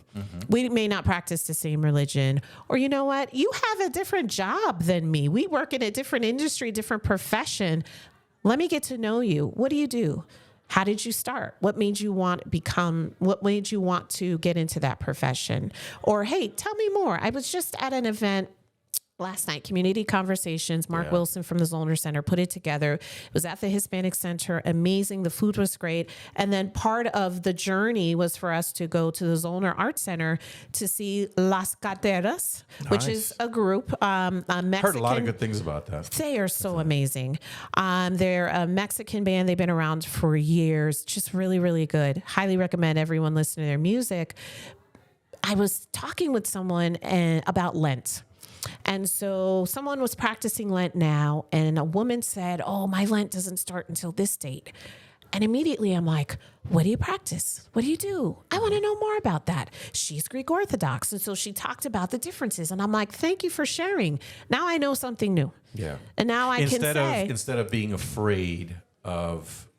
We may not practice the same religion. Or you know what? You have a different job than me. We work in a different industry, different profession. Let me get to know you. What do you do? How did you start? What made you want to get into that profession? Or, hey, tell me more. I was just at an event last night, Community Conversations. Mark Wilson from the Zollner Center put it together. It was at the Hispanic Center. Amazing. The food was great. And then part of the journey was for us to go to the Zollner Art Center to see Las Carteras, which is a group, a Mexican.
Heard a lot of good things about that.
They are so amazing. They're a Mexican band. They've been around for years. Just really, really good. Highly recommend everyone listen to their music. I was talking with someone about Lent. And so someone was practicing Lent now, and a woman said, oh, my Lent doesn't start until this date. And immediately I'm like, what do you practice? What do you do? I want to know more about that. She's Greek Orthodox. And so she talked about the differences. And I'm like, thank you for sharing. Now I know something new.
Yeah.
And now I can say.
Instead of being afraid of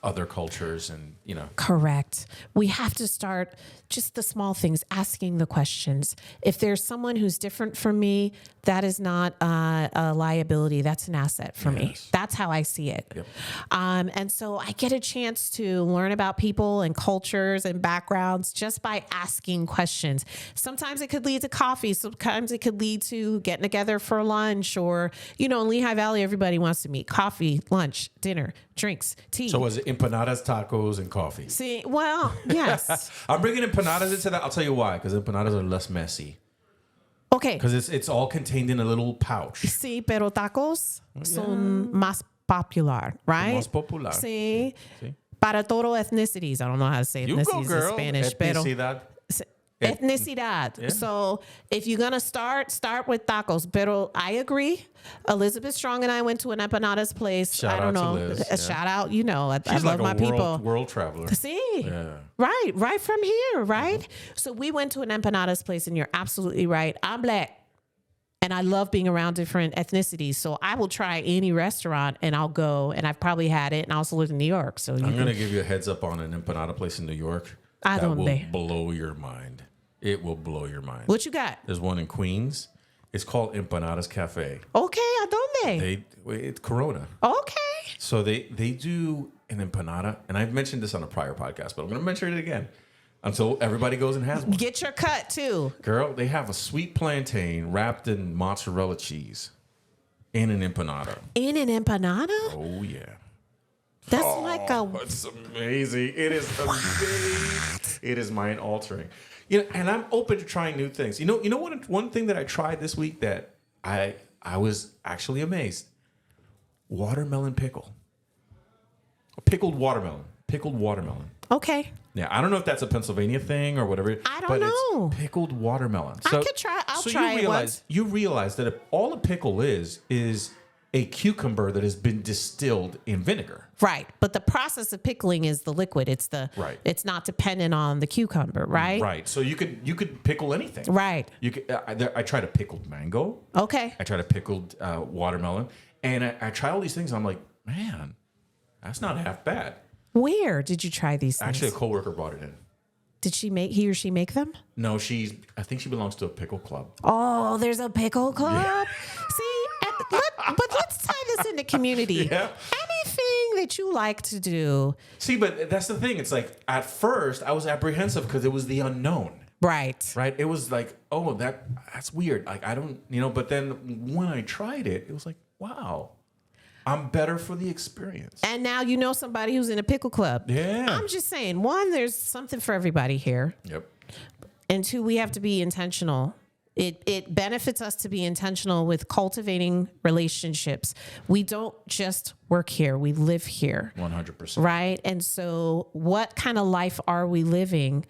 other cultures and,
Correct. We have to start just the small things, asking the questions. If there's someone who's different from me, that is not a liability. That's an asset for me. That's how I see it.
Yep.
And so I get a chance to learn about people and cultures and backgrounds just by asking questions. Sometimes it could lead to coffee. Sometimes it could lead to getting together for lunch or, in Lehigh Valley, everybody wants to meet. Coffee, lunch, dinner, drinks, tea.
So was it empanadas, tacos, and coffee?
See, well, yes.
I'm bringing empanadas into that. I'll tell you why. Because empanadas are less messy.
Okay.
Because it's all contained in a little pouch.
Sí, pero tacos son más popular, right?
Más popular.
Sí. Para todo ethnicities. I don't know how to say
You
ethnicities
go, girl.
in Spanish.
Etnicidad.
Ethnicidad.
Yeah.
So if you're going to start with tacos. Pero I agree. Elizabeth Strong and I went to an empanadas place.
Shout
I don't
out
know.
to Liz.
A shout out. I
She's
love
like
my
a
people.
world traveler.
See?
Yeah.
Right from here, right? So we went to an empanadas place, and you're absolutely right. I'm Black, and I love being around different ethnicities. So I will try any restaurant, and I'll go, and I've probably had it, and I also live in New York. So
I'm going to give you a heads up on an empanada place in New York. That will blow your mind. It will blow your mind.
What you got?
There's one in Queens. It's called Empanadas Cafe.
Okay, ¿a dónde?
It's Corona.
Okay.
So they do an empanada, and I've mentioned this on a prior podcast, but I'm going to mention it again until everybody goes and has one.
Get your cut too.
Girl, they have a sweet plantain wrapped in mozzarella cheese in an empanada.
In an empanada?
Oh, yeah.
That's like a...
It's amazing. It is amazing. It is mind-altering. And I'm open to trying new things. You know what? One thing that I tried this week that I was actually amazed. Watermelon pickle. Pickled watermelon.
Okay.
Yeah, I don't know if that's a Pennsylvania thing or whatever.
I don't know.
It's pickled watermelon.
I could try. I'll try it once.
You realize that all a pickle is a cucumber that has been distilled in vinegar.
Right. But the process of pickling is the liquid. It's not dependent on the cucumber, right?
Right. So you could pickle anything.
Right.
You could. I tried a pickled mango.
Okay.
I tried a pickled watermelon, and I tried all these things. I'm like, man, that's not half bad.
Where did you try these things?
Actually, a coworker brought it in.
Did he or she make them?
No, I think she belongs to a pickle club.
Oh, there's a pickle club.
Yeah.
See, but let's tie this into community.
Yeah.
Anything that you like to do.
See, but that's the thing. It's like at first I was apprehensive because it was the unknown.
Right.
Right. It was like, oh, that's weird. Like, I don't, but then when I tried it, it was like, wow, I'm better for the experience.
And now you know somebody who's in a pickle club.
Yeah.
I'm just saying, one, there's something for everybody here.
Yep.
And two, we have to be intentional. It benefits us to be intentional with cultivating relationships. We don't just work here, we live here.
100%.
Right? And so what kind of life are we living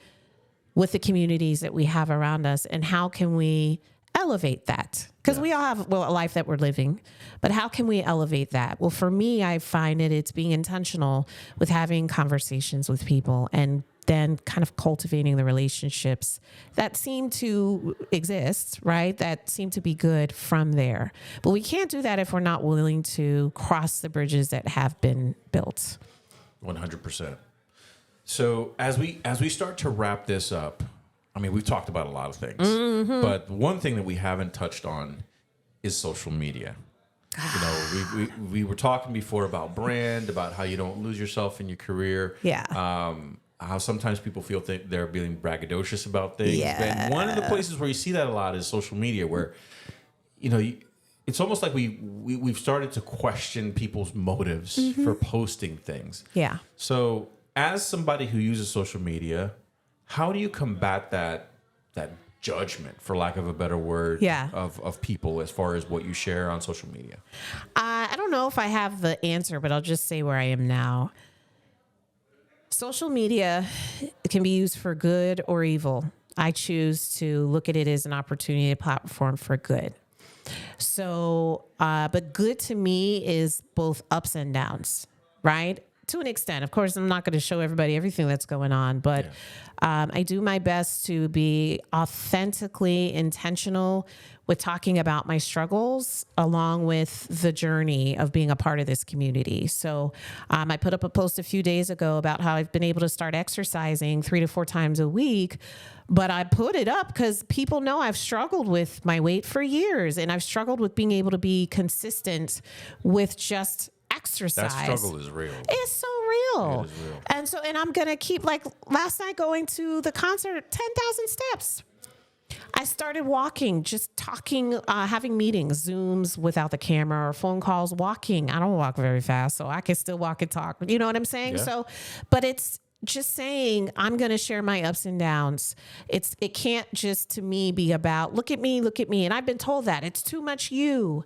with the communities that we have around us, and how can we elevate that? Because we all have a life that we're living, but how can we elevate that? Well, for me, I find it's being intentional with having conversations with people and then kind of cultivating the relationships that seem to exist, right? That seem to be good from there. But we can't do that if we're not willing to cross the bridges that have been built.
100%. So as we start to wrap this up, I mean, we've talked about a lot of things, but one thing that we haven't touched on is social media. We were talking before about brand, about how you don't lose yourself in your career.
Yeah.
How sometimes people feel they're being braggadocious about things.
Yeah.
And one of the places where you see that a lot is social media, where, it's almost like we've started to question people's motives for posting things.
Yeah.
So as somebody who uses social media, how do you combat that judgment, for lack of a better word, of people as far as what you share on social media?
I don't know if I have the answer, but I'll just say where I am now. Social media can be used for good or evil. I choose to look at it as an opportunity, a platform for good. So, but good to me is both ups and downs, right? To an extent. Of course, I'm not going to show everybody everything that's going on, but I do my best to be authentically intentional with talking about my struggles along with the journey of being a part of this community. So I put up a post a few days ago about how I've been able to start exercising 3 to 4 times a week. But I put it up because people know I've struggled with my weight for years, and I've struggled with being able to be consistent with just exercise.
That struggle is real.
It's so real.
It is real.
And I'm going to keep, like last night going to the concert, 10,000 steps. I started walking, just talking, having meetings, Zooms without the camera or phone calls, walking. I don't walk very fast, so I can still walk and talk. You know what I'm saying?
Yeah.
So, but it's just saying I'm going to share my ups and downs. It can't just to me be about, look at me. And I've been told that it's too much you.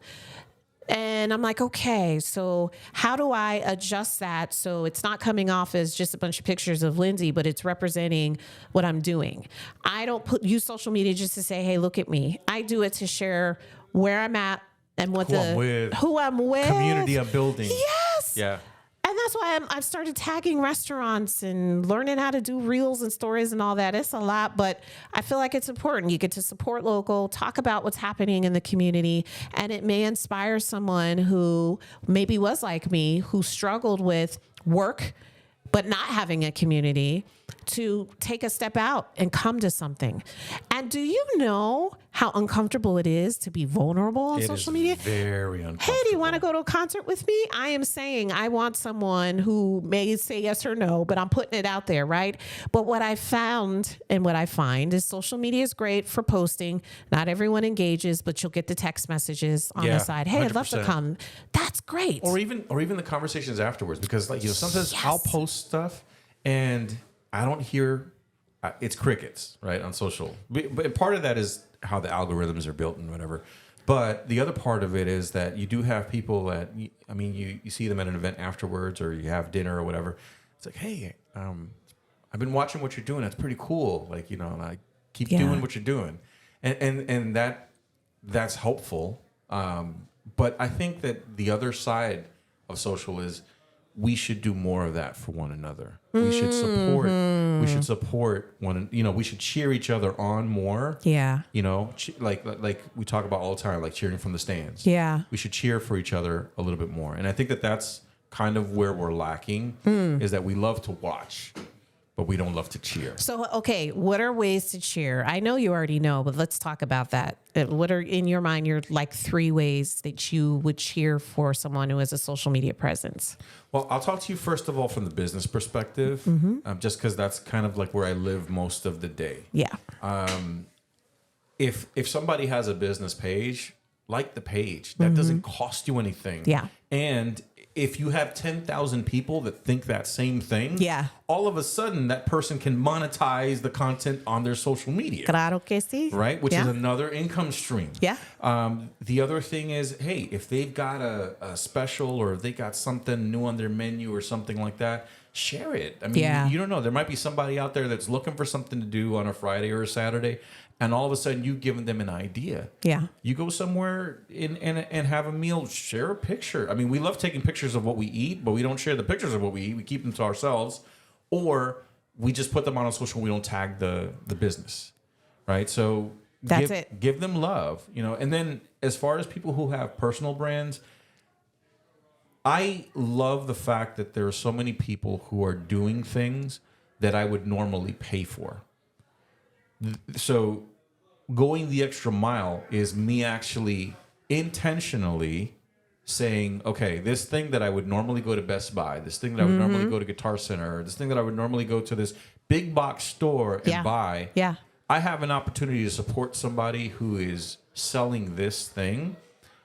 And I'm like, okay, so how do I adjust that so it's not coming off as just a bunch of pictures of Lindsay, but it's representing what I'm doing? I don't use social media just to say, hey, look at me. I do it to share where I'm at and what who I'm with.
Community I'm building.
Yes.
Yeah.
And that's why I've started tagging restaurants and learning how to do reels and stories and all that. It's a lot, but I feel like it's important. You get to support local, talk about what's happening in the community, and it may inspire someone who maybe was like me, who struggled with work, but not having a community, to take a step out and come to something. And do you know how uncomfortable it is to be vulnerable on social media?
Very uncomfortable.
Hey, do you want to go to a concert with me? I am saying I want someone who may say yes or no, but I'm putting it out there, right? But what I found and what I find is social media is great for posting. Not everyone engages, but you'll get the text messages on the side. Hey, 100%. I'd love to come. That's great.
Or even the conversations afterwards, because sometimes I'll post stuff and I don't hear, it's crickets, right, on social. But part of that is how the algorithms are built and whatever. But the other part of it is that you do have people that, you see them at an event afterwards, or you have dinner or whatever. It's like, hey, I've been watching what you're doing. That's pretty cool. Like, and I keep doing what you're doing. And that's helpful. But I think that the other side of social is, we should do more of that for one another. We should support. We should support one. We should cheer each other on more.
Yeah.
Like we talk about all the time, like cheering from the stands.
Yeah.
We should cheer for each other a little bit more. And I think that that's kind of where we're lacking, is that we love to watch, but we don't love to cheer.
So, okay, what are ways to cheer? I know you already know, but let's talk about that. What are, in your mind, your like 3 ways that you would cheer for someone who has a social media presence?
Well, I'll talk to you first of all from the business perspective, just because that's kind of like where I live most of the day.
Yeah.
If somebody has a business page, like the page. That doesn't cost you anything.
Yeah.
And if you have 10,000 people that think that same thing,
Yeah.
all of a sudden that person can monetize the content on their social media.
Claro que sí.
Right? Which
Yeah.
is another income stream.
Yeah.
The other thing is, hey, if they've got a special or if they got something new on their menu or something like that, share it. I mean,
Yeah.
you don't know. There might be somebody out there that's looking for something to do on a Friday or a Saturday, and all of a sudden you've given them an idea.
Yeah.
You go somewhere and have a meal, share a picture. I mean, we love taking pictures of what we eat, but we don't share the pictures of what we eat. We keep them to ourselves, or we just put them on social. We don't tag the business, right? So
That's it.
Give them love, you know. And then as far as people who have personal brands, I love the fact that there are so many people who are doing things that I would normally pay for. So going the extra mile is me actually intentionally saying, okay, this thing that I would normally go to Best Buy, this thing that I would normally go to Guitar Center, this thing that I would normally go to this big box store and buy,
Yeah.
I have an opportunity to support somebody who is selling this thing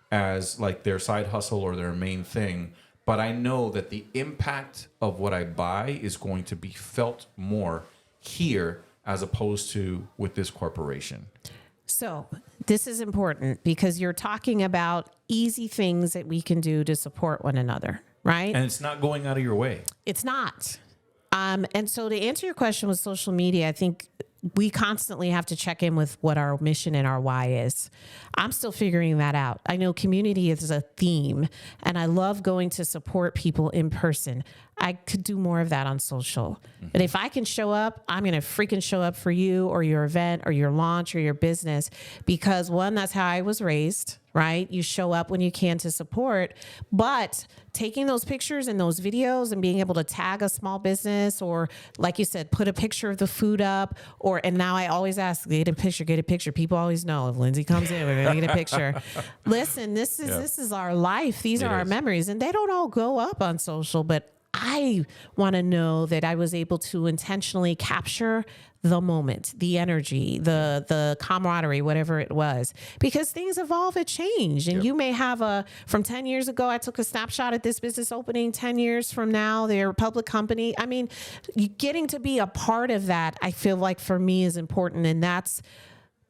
as like their side hustle or their main thing. But I know that the impact of what I buy is going to be felt more here as opposed to with this corporation.
So this is important because you're talking about easy things that we can do to support one another, right?
And it's not going out of your way.
It's not. And so to answer your question with social media, I think we constantly have to check in with what our mission and our why is. I'm still figuring that out. I know community is a theme, and I love going to support people in person. I could do more of that on social. But if I can show up, I'm going to freaking show up for you or your event or your launch or your business because, one, that's how I was raised, right? You show up when you can to support. But taking those pictures and those videos and being able to tag a small business or, like you said, put a picture of the food up and now I always ask, get a picture. People always know if Lindsay comes in, we're going to get a picture. Listen, this is our life. These are our memories, and they don't all go up on social, but I want to know that I was able to intentionally capture the moment, the energy, the camaraderie, whatever it was, because things evolve and change. And you may have from 10 years ago, I took a snapshot at this business opening. 10 years from now, they're a public company. I mean, getting to be a part of that, I feel like for me is important. And that's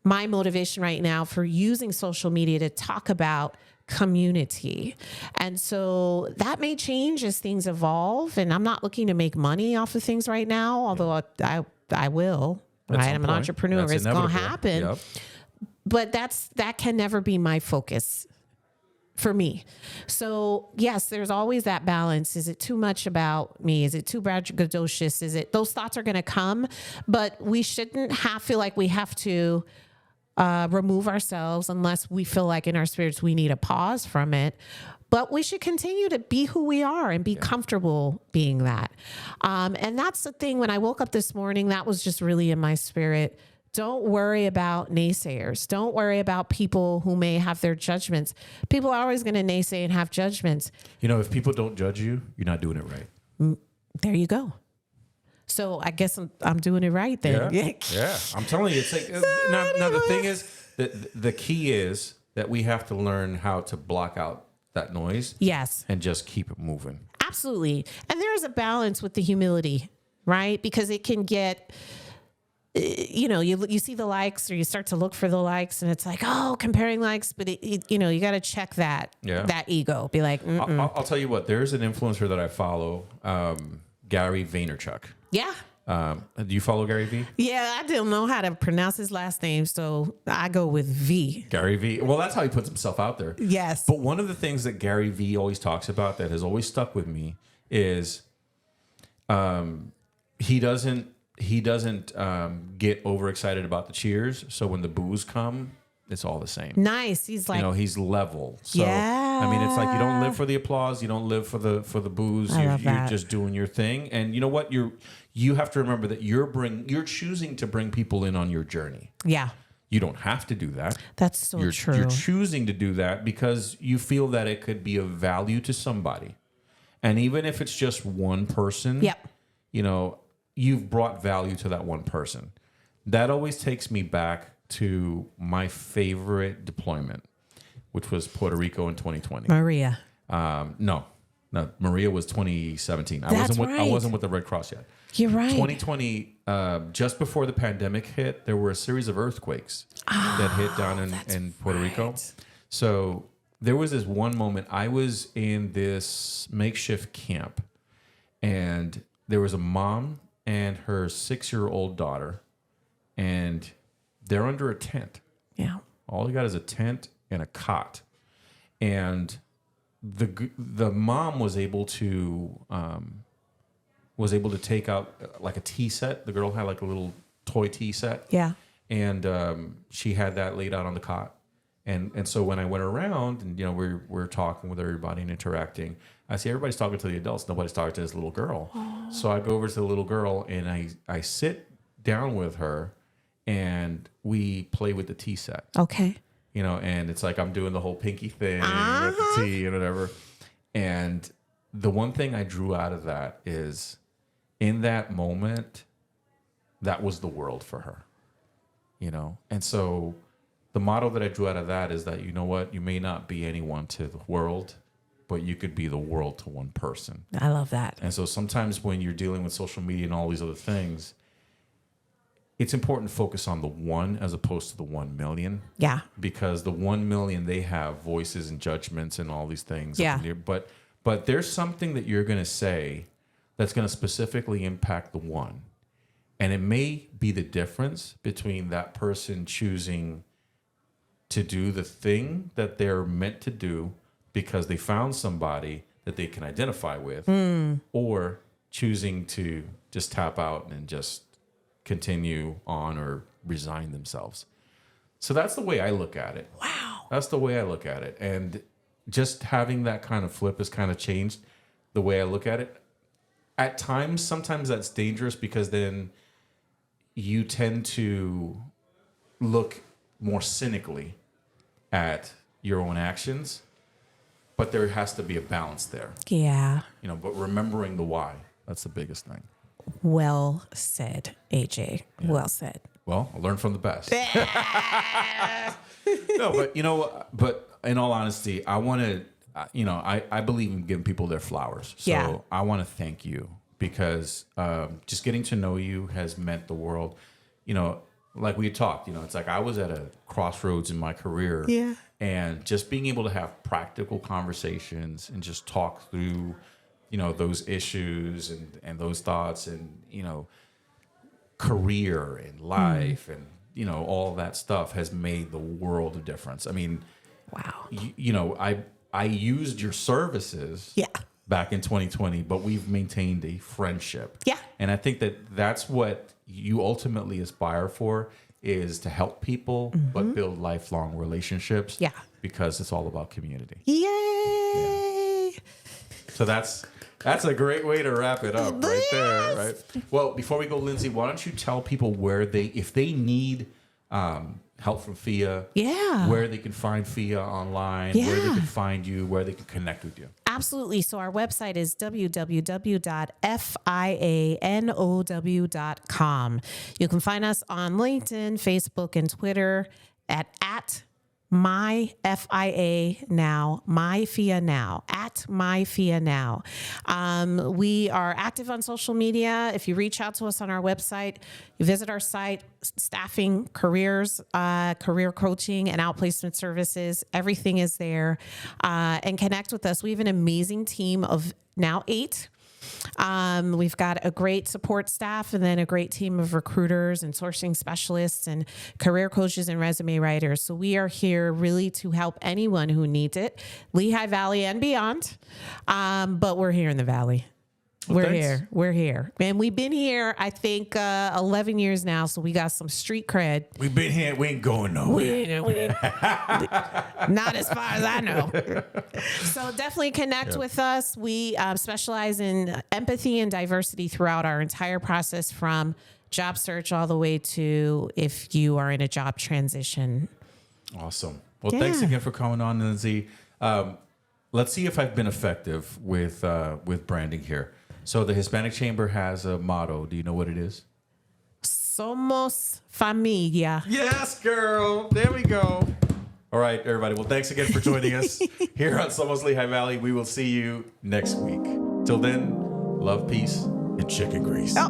my motivation right now for using social media to talk about community. And so that may change as things evolve. And I'm not looking to make money off of things right now, although I will, right? I'm an entrepreneur. It's going to happen.
Yep.
But that can never be my focus for me. So yes, there's always that balance. Is it too much about me? Is it too braggadocious? Those thoughts are going to come, but we shouldn't feel like we have to remove ourselves unless we feel like in our spirits we need a pause from it. But we should continue to be who we are and be comfortable being that. And that's the thing. When I woke up this morning, that was just really in my spirit. Don't worry about naysayers. Don't worry about people who may have their judgments. People are always going to naysay and have judgments.
You know, if people don't judge you, you're not doing it right.
There you go. So I guess I'm doing it right then.
Yeah. I'm telling you, it's like now the thing is the key is that we have to learn how to block out that noise.
Yes.
And just keep it moving.
Absolutely. And there's a balance with the humility, right? Because it can get, you see the likes or you start to look for the likes and it's like, oh, comparing likes, but you got to check that ego. Be like,
I'll tell you what, there's an influencer that I follow, Gary Vaynerchuk.
Yeah.
Do you follow Gary V?
Yeah, I don't know how to pronounce his last name, so I go with V.
Gary V. Well, that's how he puts himself out there.
Yes.
But one of the things that Gary V always talks about that has always stuck with me is he doesn't get overexcited about the cheers. So when the boos come, it's all the same.
Nice. He's like,
he's level. So
yeah.
I mean, it's like you don't live for the applause, you don't live for the booze. You're just doing your thing. And you know what? You have to remember that you're choosing to bring people in on your journey.
Yeah.
You don't have to do that.
That's so true.
You're choosing to do that because you feel that it could be of value to somebody. And even if it's just one person, you know, you've brought value to that one person. That always takes me back to my favorite deployment, which was Puerto Rico in 2020.
Maria.
No, Maria was 2017. I wasn't with the Red Cross yet.
You're right.
2020, just before the pandemic hit, there were a series of earthquakes that hit down in Puerto Rico. So there was this one moment. I was in this makeshift camp, and there was a mom and her 6-year-old daughter, and they're under a tent.
Yeah.
All you got is a tent and a cot. And the mom was able to take out like a tea set. The girl had like a little toy tea set.
Yeah.
And she had that laid out on the cot. And so when I went around and, you know, we're talking with everybody and interacting, I see everybody's talking to the adults. Nobody's talking to this little girl. Oh. So I go over to the little girl and I sit down with her and we play with the tea set.
Okay.
You know, and it's like I'm doing the whole pinky thing with the tea and whatever. And the one thing I drew out of that is in that moment, that was the world for her, you know? And so the motto that I drew out of that is that, you know what, you may not be anyone to the world, but you could be the world to one person.
I love that.
And so sometimes when you're dealing with social media and all these other things, it's important to focus on the one as opposed to the 1 million.
Yeah.
Because the 1 million, they have voices and judgments and all these things.
Yeah.
But there's something that you're going to say that's going to specifically impact the one. And it may be the difference between that person choosing to do the thing that they're meant to do because they found somebody that they can identify with, or choosing to just tap out and just continue on or resign themselves. So that's the way I look at it.
Wow.
That's the way I look at it. And just having that kind of flip has kind of changed the way I look at it. At times, sometimes that's dangerous because then you tend to look more cynically at your own actions, but there has to be a balance there.
Yeah.
You know, but remembering the why, that's the biggest thing.
Well said, AJ. Yeah. Well said.
Well, I learned from the best. No, but you know, but in all honesty, I want to, you know, I believe in giving people their flowers. So I want to thank you because just getting to know you has meant the world. You know, like we talked, you know, it's like I was at a crossroads in my career.
Yeah.
And just being able to have practical conversations and just talk through, you know, those issues and those thoughts and, you know, career and life and, you know, all that stuff has made the world of difference. I mean,
wow.
You know, I used your services back in 2020, but we've maintained a friendship.
Yeah.
And I think that that's what you ultimately aspire for, is to help people, but build lifelong relationships.
Yeah.
Because it's all about community.
Yay.
Yeah. So that's a great way to wrap it up right there, right? Well, before we go, Lindsay, why don't you tell people where if they need help from FIA, where they can find FIA online, where they can find you, where they can connect with you.
Absolutely. So our website is www.fianow.com. You can find us on LinkedIn, Facebook, and Twitter at My FIA Now, My FIA Now, at My FIA Now. We are active on social media. If you reach out to us on our website, you visit our site, staffing, careers, career coaching, and outplacement services. Everything is there. And connect with us. We have an amazing team of now 8. We've got a great support staff and then a great team of recruiters and sourcing specialists and career coaches and resume writers. So we are here really to help anyone who needs it, Lehigh Valley and beyond. But we're here in the Valley.
thanks.
We're here. And we've been here, I think, 11 years now. So we got some street cred.
We've been here. We ain't going nowhere.
Not as far as I know. So definitely connect with us. We specialize in empathy and diversity throughout our entire process, from job search all the way to if you are in a job transition.
Awesome. Well, thanks again for coming on, Lindsay. Let's see if I've been effective with branding here. So the Hispanic Chamber has a motto. Do you know what it is?
Somos familia.
Yes, girl. There we go. All right, everybody. Well, thanks again for joining us here on Somos Lehigh Valley. We will see you next week. Till then, love, peace, and chicken grease.
Oh,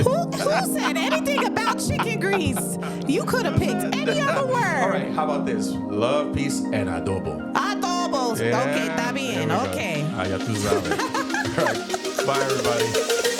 who said anything about chicken grease? You could have picked any other word.
All right, how about this? Love, peace, and adobo.
Adobo.
Yeah,
Okay, está bien.
there we go.
Okay.
Ya tú sabes. All right. Bye, everybody.